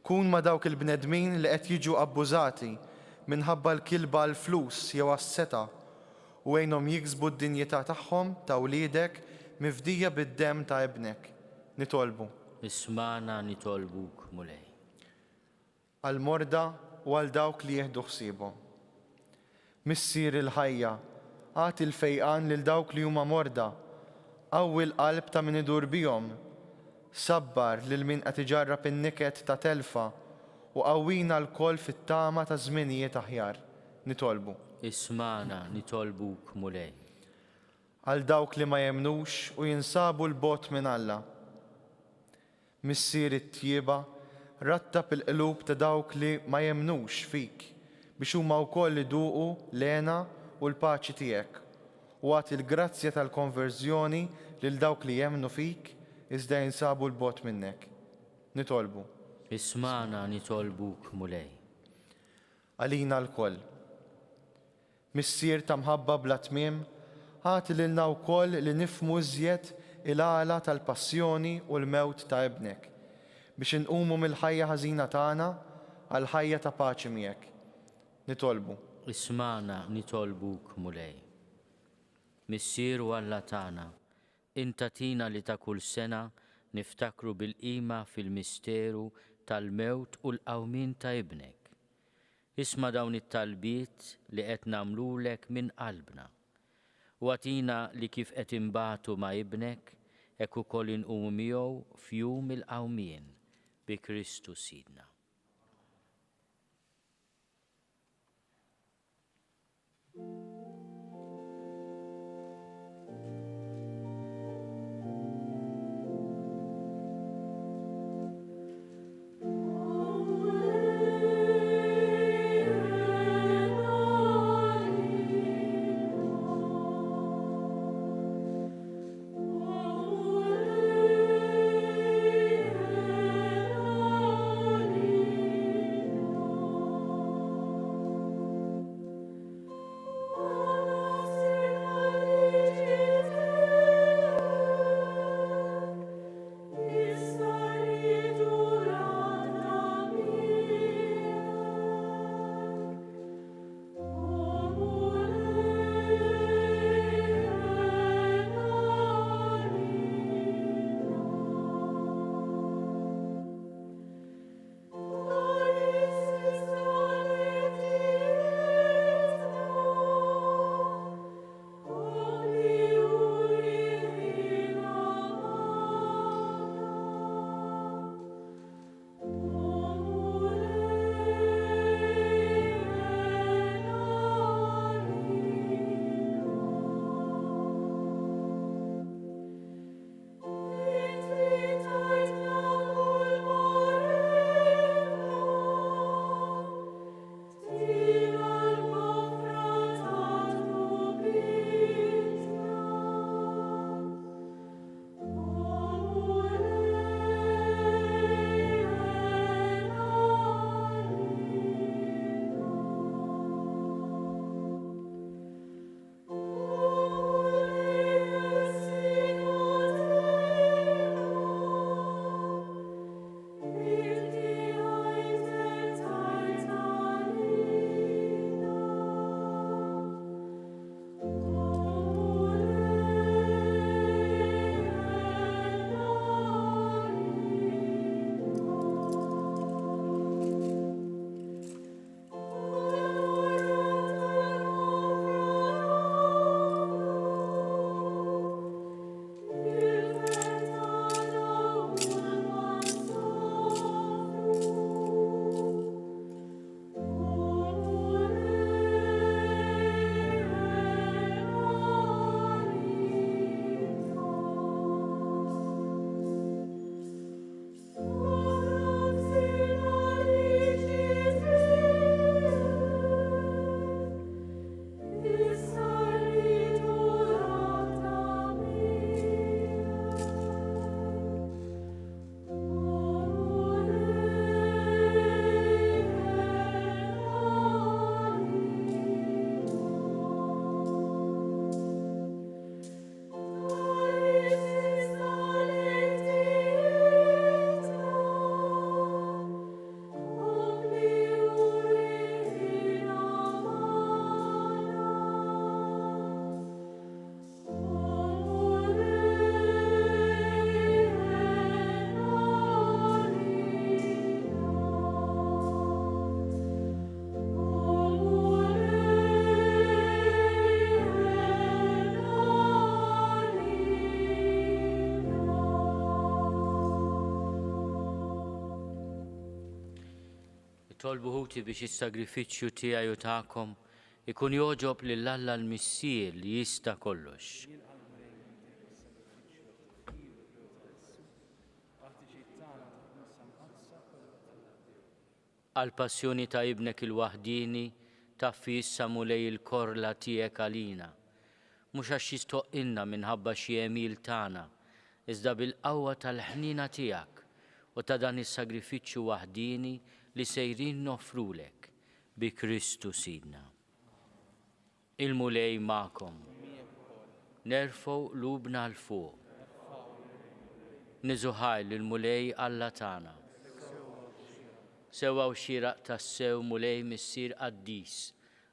kun ma dawk il-bnedmin li qed jiġu abbużati minħabba l-kilba l-flus jew għas-seta u għejnhom jiksbu d-dinjità tagħhom ta' wliedek mifdija bid-demm ta' ibnek. Nitolbu. Isma'na, nitolbuk mulej. Għal morda u għal dawk li jieħdu ħsiebhom. Missier il-ħajja, għati l-fejqan lil dawk li huma morda, qawwi l-qalb ta' min idur bihom, sabbar lil min qed iġarrab in-niket ta' telfa u qawwina l-koll fit-tama ta' żminijiet aħjar. Nitolbu. Isma'na, nitolbuk mulej. Għal dawk li ma jemnux u jinsabu l-bot minn Alla. Missier it-tjieba, rattab il-qlub ta' dawk li ma jemnux fik biex huma wkoll iduqu l-għena u l-paċi tiegħek u għati l-grazzja tal-konverżjoni lil dawk li jemnu fik iżda jinsabu l-bot minnek. Nitolbu. Isma'na, nitolbuk mulej. Għalina l-koll. Missier ta' mħabba bla tmiem, ħati lilna wkoll li nifmu iżjed il-għala tal-passjoni u l-mewt ta' ibnek biex inqumu mill-ħajja ħażina tagħna għal ħajja ta' paċi miegħek. Nitolbu. Isma'na, nitolbuk mulej. Missier u Alla tagħna, inta tina li ta' kull sena niftakru bil-qima fil-misteru tal-mewt u l-qawmin ta' ibnek. Isma' dawn it-talbiet li qed nagħmlulek minn qalbna. U għatina li kif qed imbagħtu ma' ibnek, hekk ukoll inqumu miegħu f'jum il-qawmien bi Kristu Sidna. Tolbu ħuti biex is-sagrifiċċju tiegħi u tagħkom ikun joġob lil Alla l-Missier li jista' kollox. Għal passjoni ta' ibnek il-waħdini taffi issa mulej il-korla tiegħek għalina, mhux għax jistoqilna minħabba xi emil tagħna, iżda bil-qawwa tal-ħnina tiegħek u ta' dan is-sagrifiċċju waħdini li sejrin nofrulek bi Kristu Sidna. Il-mulej ma'kom. Nerfgħu qlubna l fuq. Niżuħaj lill-mulej Alla tagħna. Sewwa u xieraq tas-sew mulej missier qaddis,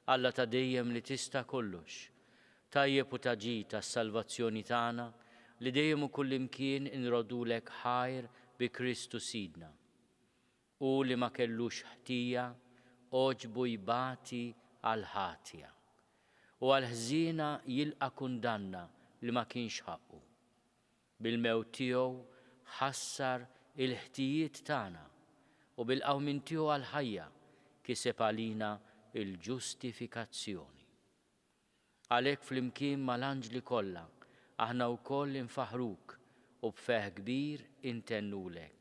Alla ta' dejjem li tista' kollox. Tajjeb u taġi tas-salvazzjoni tagħna li dejjem u kullimkien inrodulek ħajr bi Kristu Sidna. U li ma kellux ħtija, oġbu jbati għal ħatja. U għal ħżiena jilqa' kundanna li ma kienx ħaqqu. Bil-mewt tiegħu ħassar il-ħtijiet tagħna u bil-qawmin tiegħu għall-ħajja kiseb għalina il-ġustifikazzjoni. Għalhekk flimkien mal-anġli kollha aħna wkoll infaħruk u b'feħ kbir intennulek.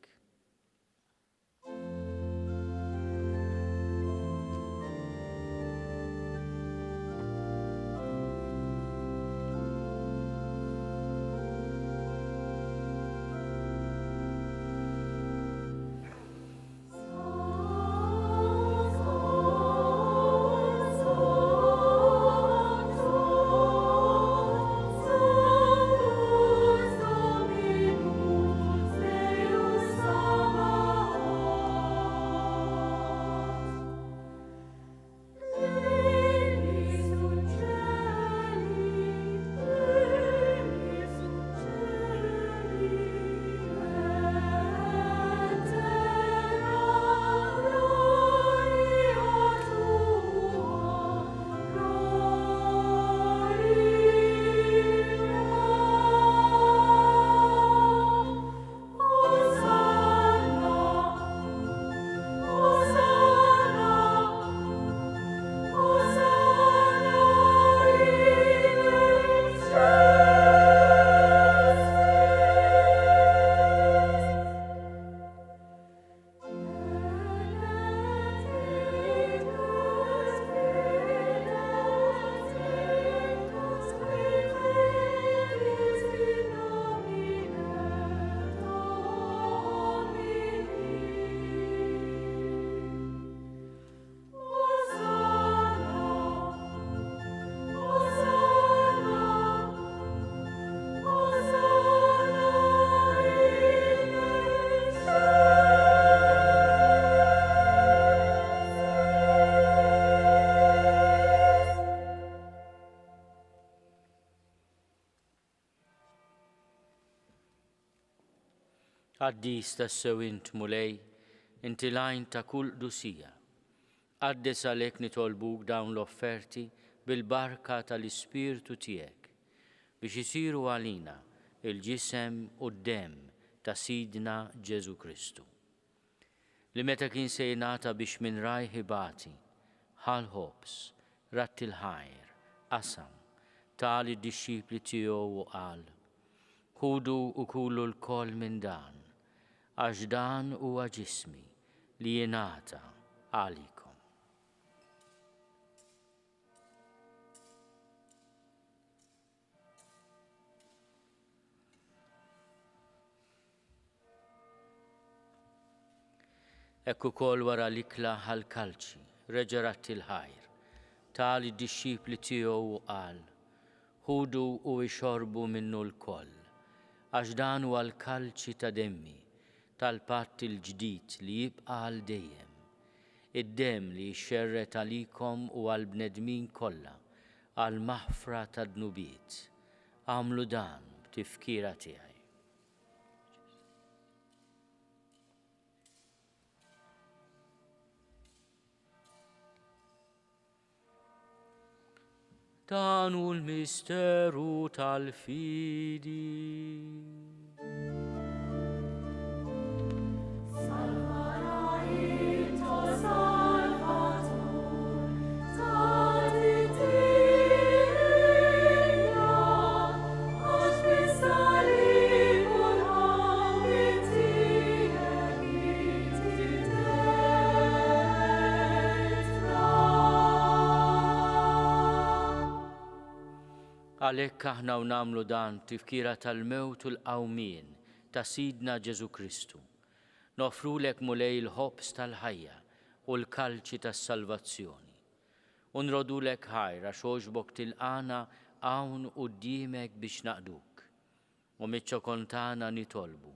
Qaddis tassew int mulej, inti lajn ta' kull qdusija. Qaddes għalhekk nitolbuk dawn l-offerti bil-barka tal-Ispirtu tiegħek biex isiru għalina il-ġisem u d-demm ta' Sidna Ġesu Kristu. Li meta kien se jingħata biex minn rajh ibati, ħal ħobs, ratti l-ħajr, qasam, tal id-dixxipli tiegħu u qal: ħudu u kulu l-koll minn dan, għax dan huwa ġismi li jingħata għalikom. Ekku kol wara l-ikla ħal-kalċi, reġa' ratti l-ħajr, tal id-dixxipli tiegħu u qal: ħudu u ixorbu minnu l-koll, għax dan huwa l-kalċi ta' demmi tal-patt il-ġdid li jibqa' għal dejjem, id-demm li jxerret għalikom u għall-bnedmin kollha għal maħfra ta' dnubiet. Għamlu dan b'tifkira tiegħi. Dan hu l-misteru tal-fidi. Għalhekk aħna u nagħmlu dan tifkira tal-mewt u l-qawmien ta' Sidna Ġesu Kristu. Nofrulek mulej il-ħobs tal-ħajja u l-kalċi tas-salvazzjoni. U nrodulek ħajra xogħġbok tilqana hawn quddiemek biex naqduk. U miċ-ċokon tagħna nitolbu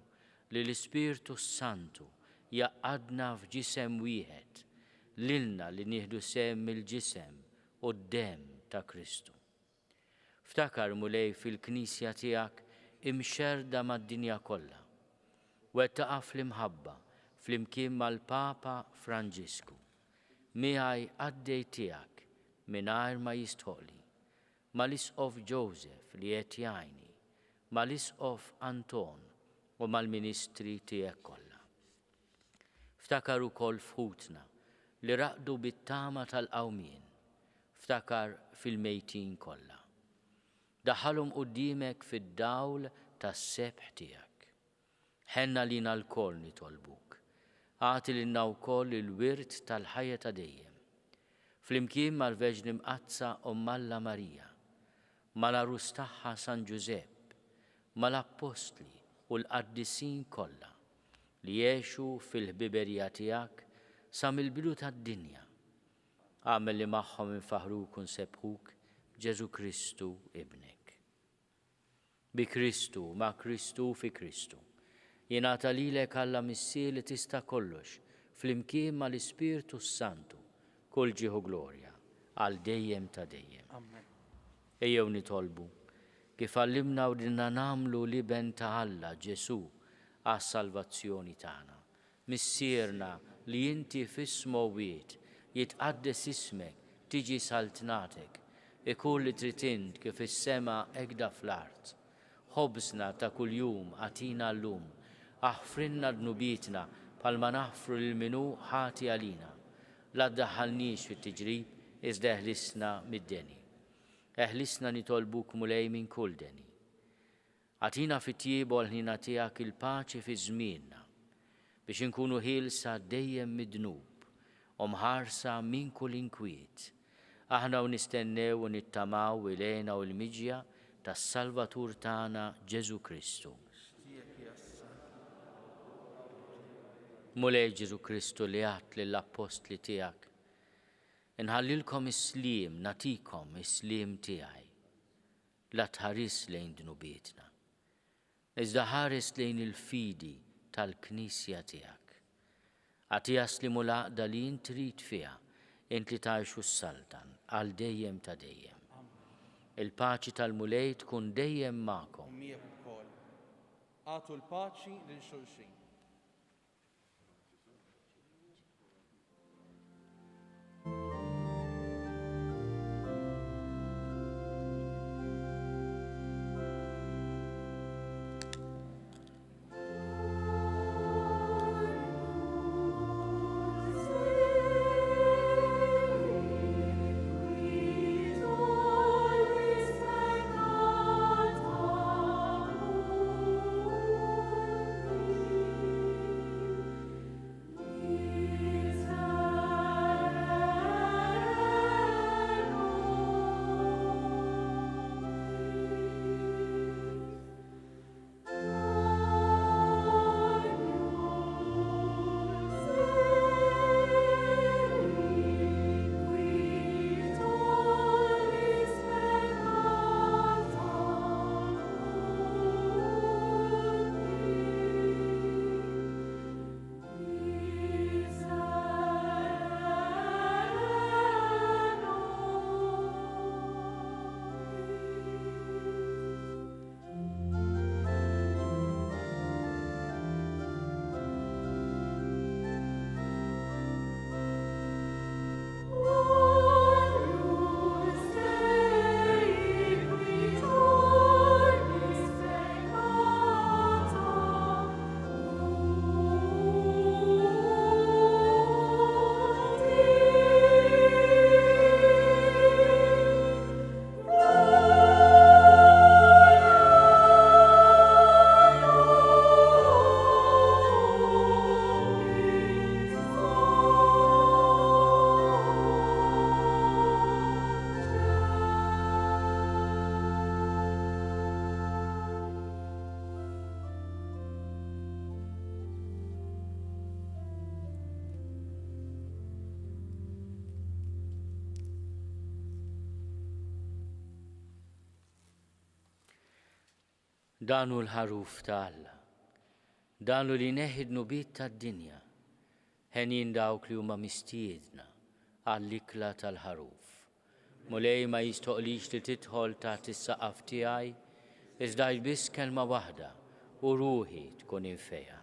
li l-Ispirtu Santu jaqqadna f'ġisem wieħed, lilna li nieħdu sehem mill-ġisem u d-demm ta' Kristu. Ftakar mulej fil-Knisja tiegħek imxerda mad-dinja kollha. Wettaqa fl-imħabba flimkien mal-Papa Franġisku. Miegħi għaddej tiegħek mingħajr ma jistħoqli, mal-Isqof Joseph li qed jgħinni, mal-isqof Anton u mal-ministri tiegħek kollha. Ftakar ukoll fħutna li raqdu bit-tama tal-qawmien, ftakar fil-mejtin kollha. Daħħalhom quddiemek fid-dawl tas-sebħ tiegħek. Ħenna lina l-koll nitolbuk. Għati lilna wkoll il-wirt tal-ħajja ta' dejjem. Flimkien mal-Verġni Mqazza Alla Marija, mal-arus tagħha San Ġusepp, mal-Appostli u l-qaddisin kollha li jgħixu fil-ħbiberija tiegħek sa mill-bidu tad-dinja. Għamel li magħhom infaħruk u nsebħuk Ġesu Kristu ibnek. Bi Kristu, ma' Kristu fi Kristu. Jingħata lilek Alla Missir li tista' kollox flimkien mal-Ispirtu Santu kull ġieħu glorja għal dejjem ta' dejjem. Amen. Ejjew nitolbu kif għallimna u dinna namlu liben ta' Alla Ġesu għas-salvazzjoni tagħna. Missierna li inti fis-smowiet jitqaddes ismek, tiġi saltnatek, ikun li tritint kif is-sema egda fl-art. Ħobżna ta' kuljum għatina llum, aħfrinna dnubietna palma naħfru l-minu ħati għalina. La ddaħħalniex fit-tiġrib iżda eħlisna mid-deni. Eħlisna nitolbuk mulej minn kull deni. Għatina fit-tjieb u l-ħnina tiegħek il-paċi fi żmienna biex inkunu ħielsa dejjem mid-dnub u mħarsa minn kull inkwiet. Aħna u nistennew u nittamaw ilejna u l-miġja tas-Salvatur tagħna Ġesu Kristu. Mulej Ġesu Kristu li għat lill-Apostli tiegħek, inħallilkom is-sliem, natikom is-sliem tiegħi. La tħares lejn dnubietna, iżda ħares lejn il-fidi tal-Knisja tiegħek. Għati jaslimu l-għaqda li intrid fiha, int li tgħixu s-saltan għal dejjem ta' dejjem. Il-paċi tal-mulej tkun dejjem magħkom. Miegħek ukoll. Għatu l-paċi lil xulxin. Danu l-ħaruf ta' Alla, danu li neħid nubiet tad-dinja, ħenin dawk li huma mistiedna għall-ikla tal-ħaruf. Mulej ma jistoqlix li tidħol taħt is-saqaf tiegħi, iżda biss kelma waħda u ruħi tkun infeja.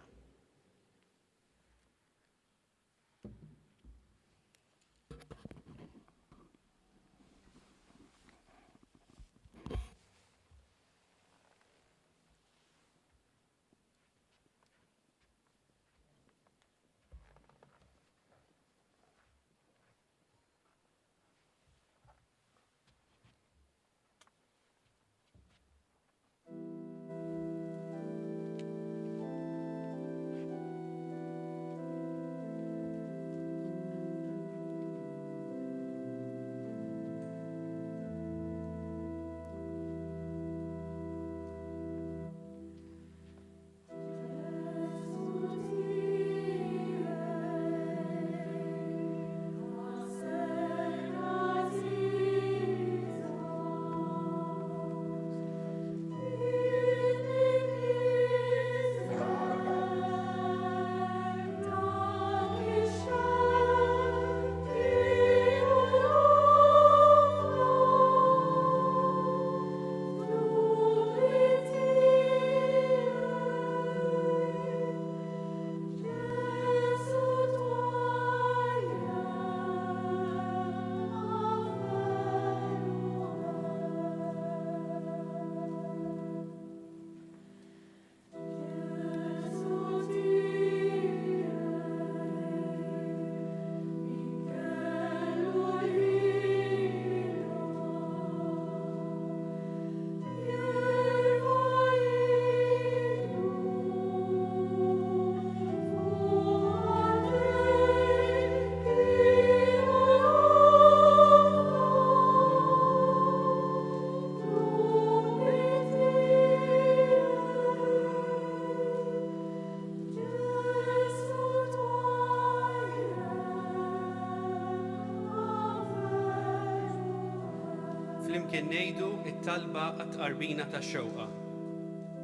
kien ngħidu it-talba għat-qarbina tax-xewqa.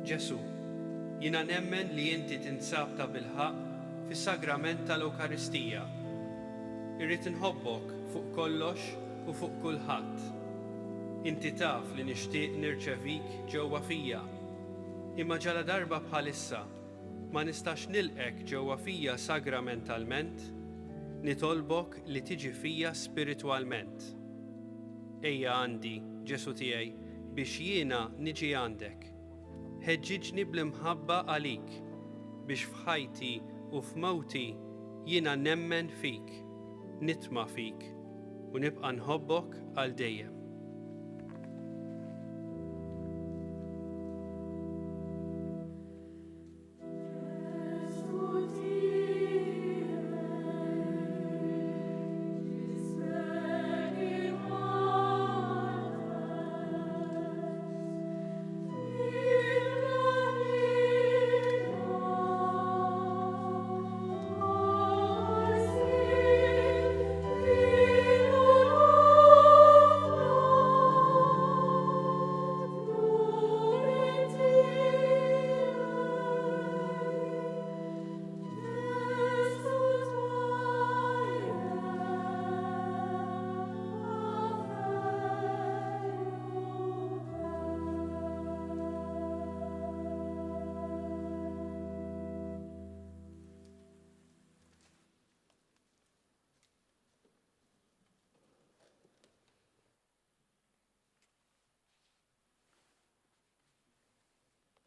Ġesu, jiena nemmen li inti tinsab ta' bilħaq fis-sagrament tal-Ewkaristija. Irrid inħobbok fuq kollox u fuq kulħadd. Inti taf li nixtieq nirċevik ġewwa fija. Imma ġala darba bħalissa ma nistax nilqek ġewwa fija sagramentalment, nitolbok li tiġi fija spiritwalment. Ejja għandi, Ġesu tiegħi, biex jiena niġi għandek. Ħeġġiġni bl-imħabba għalik, biex f'ħajti u f'mewti jiena nemmen fik, nitma' fik u nibqa' nħobbok għal dejjem.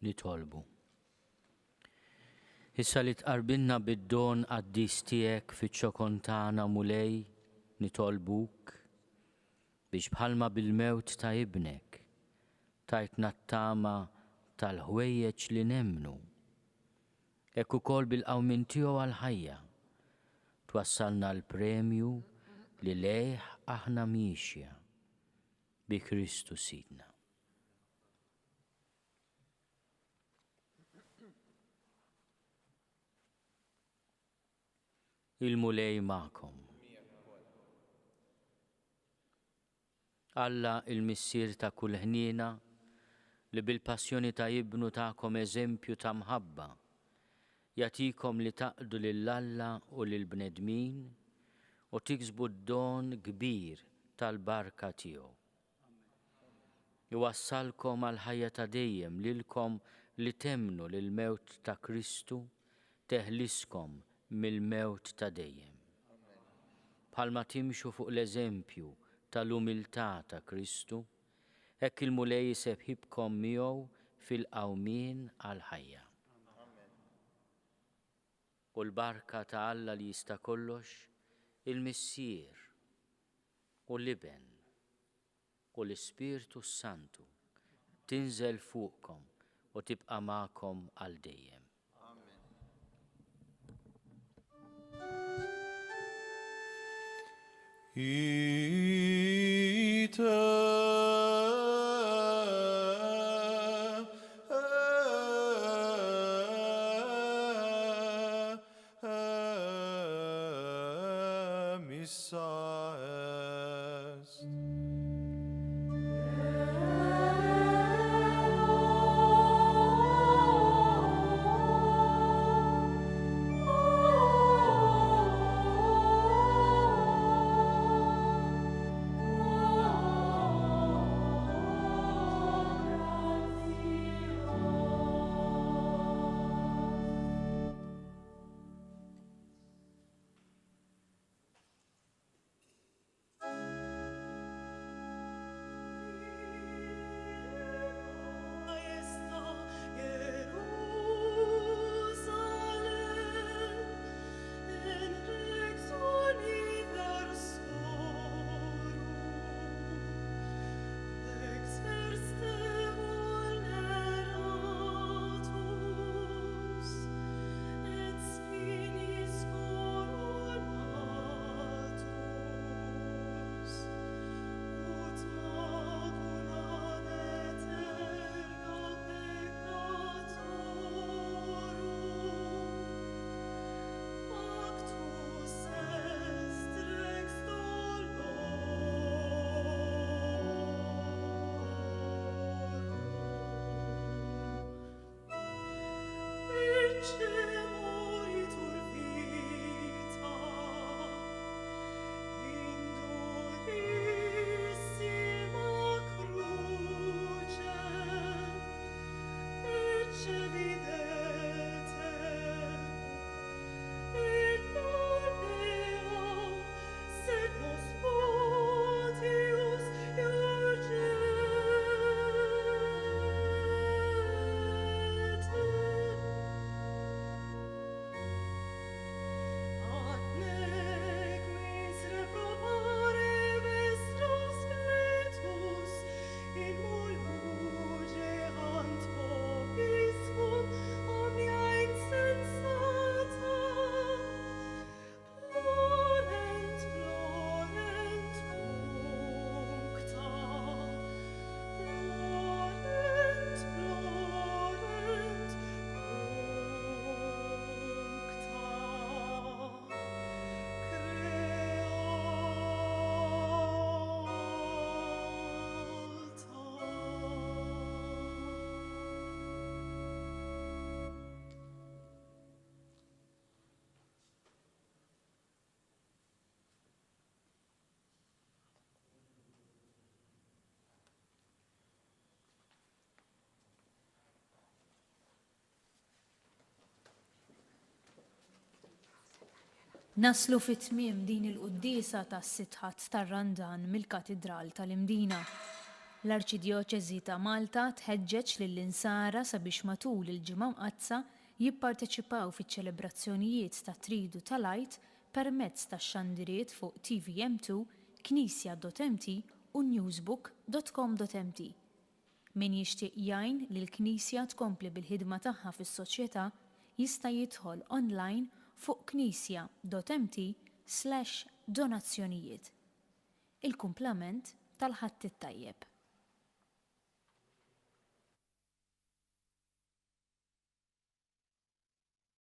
Nitolbu. Issa li tqarbilna bid-don qaddis tiegħek fiċ-ċokontana mulej, nitolbuk biex bħalma bil-mewt ta' ibnek tajtna t-tama tal-ħwejjeġ li nemmnu. Hekk ukoll bil-qawmin tiegħu għall-ħajja twassalna l-premju li lejh aħna miexja bi Kristu Sidna. Il-mulej ma'kom. Alla il-missier ta' kull ħniena li bil-passjoni ta' ibnu ta'kom eżempju ta' mħabba jagħtikom li taqdu lill-Alla u lill-bnedmin u tiksbu d-don kbir tal-barka tiegħu. Iwassalkom għal ħajja ta' dejjem lilkom li temnu lill-mewt ta' Kristu teħliskom mill-mewt ta' dejjem. Bħalma timxu fuq l-eżempju tal-umiltà ta' Kristu, hekk il-mulej jisebħibkom miegħu fil-qawmien għall-ħajja. U l-barka ta' Alla li jista' kollox, il-missier u l-iben u l-Ispirtu Santu tinżel fuqkom u tibqa' magħkom għal dejjem. Naslu fit-tmiem din il-qudiesa tas-sitħat tar-Randan mill-Katidral tal-Imdina. L-Arċidjoċeżi ta' Malta tħeġġeġ lill-insara sabiex matul il-ġimgħa mqazza jipparteċipaw fiċ-ċelebrazzjonijiet ta' Tridu tal-Għid permezz tax-xandiriet fuq TVM2, knisja.mt u newsbook.com.mt. Min jixtieq jgħin li l-Knisja tkompli bil-ħidma tagħha fis-soċjetà jista' jidħol online fuq knisja.mt/donazzjonijiet. Il-kumplament tal-ħadd it-tajjeb.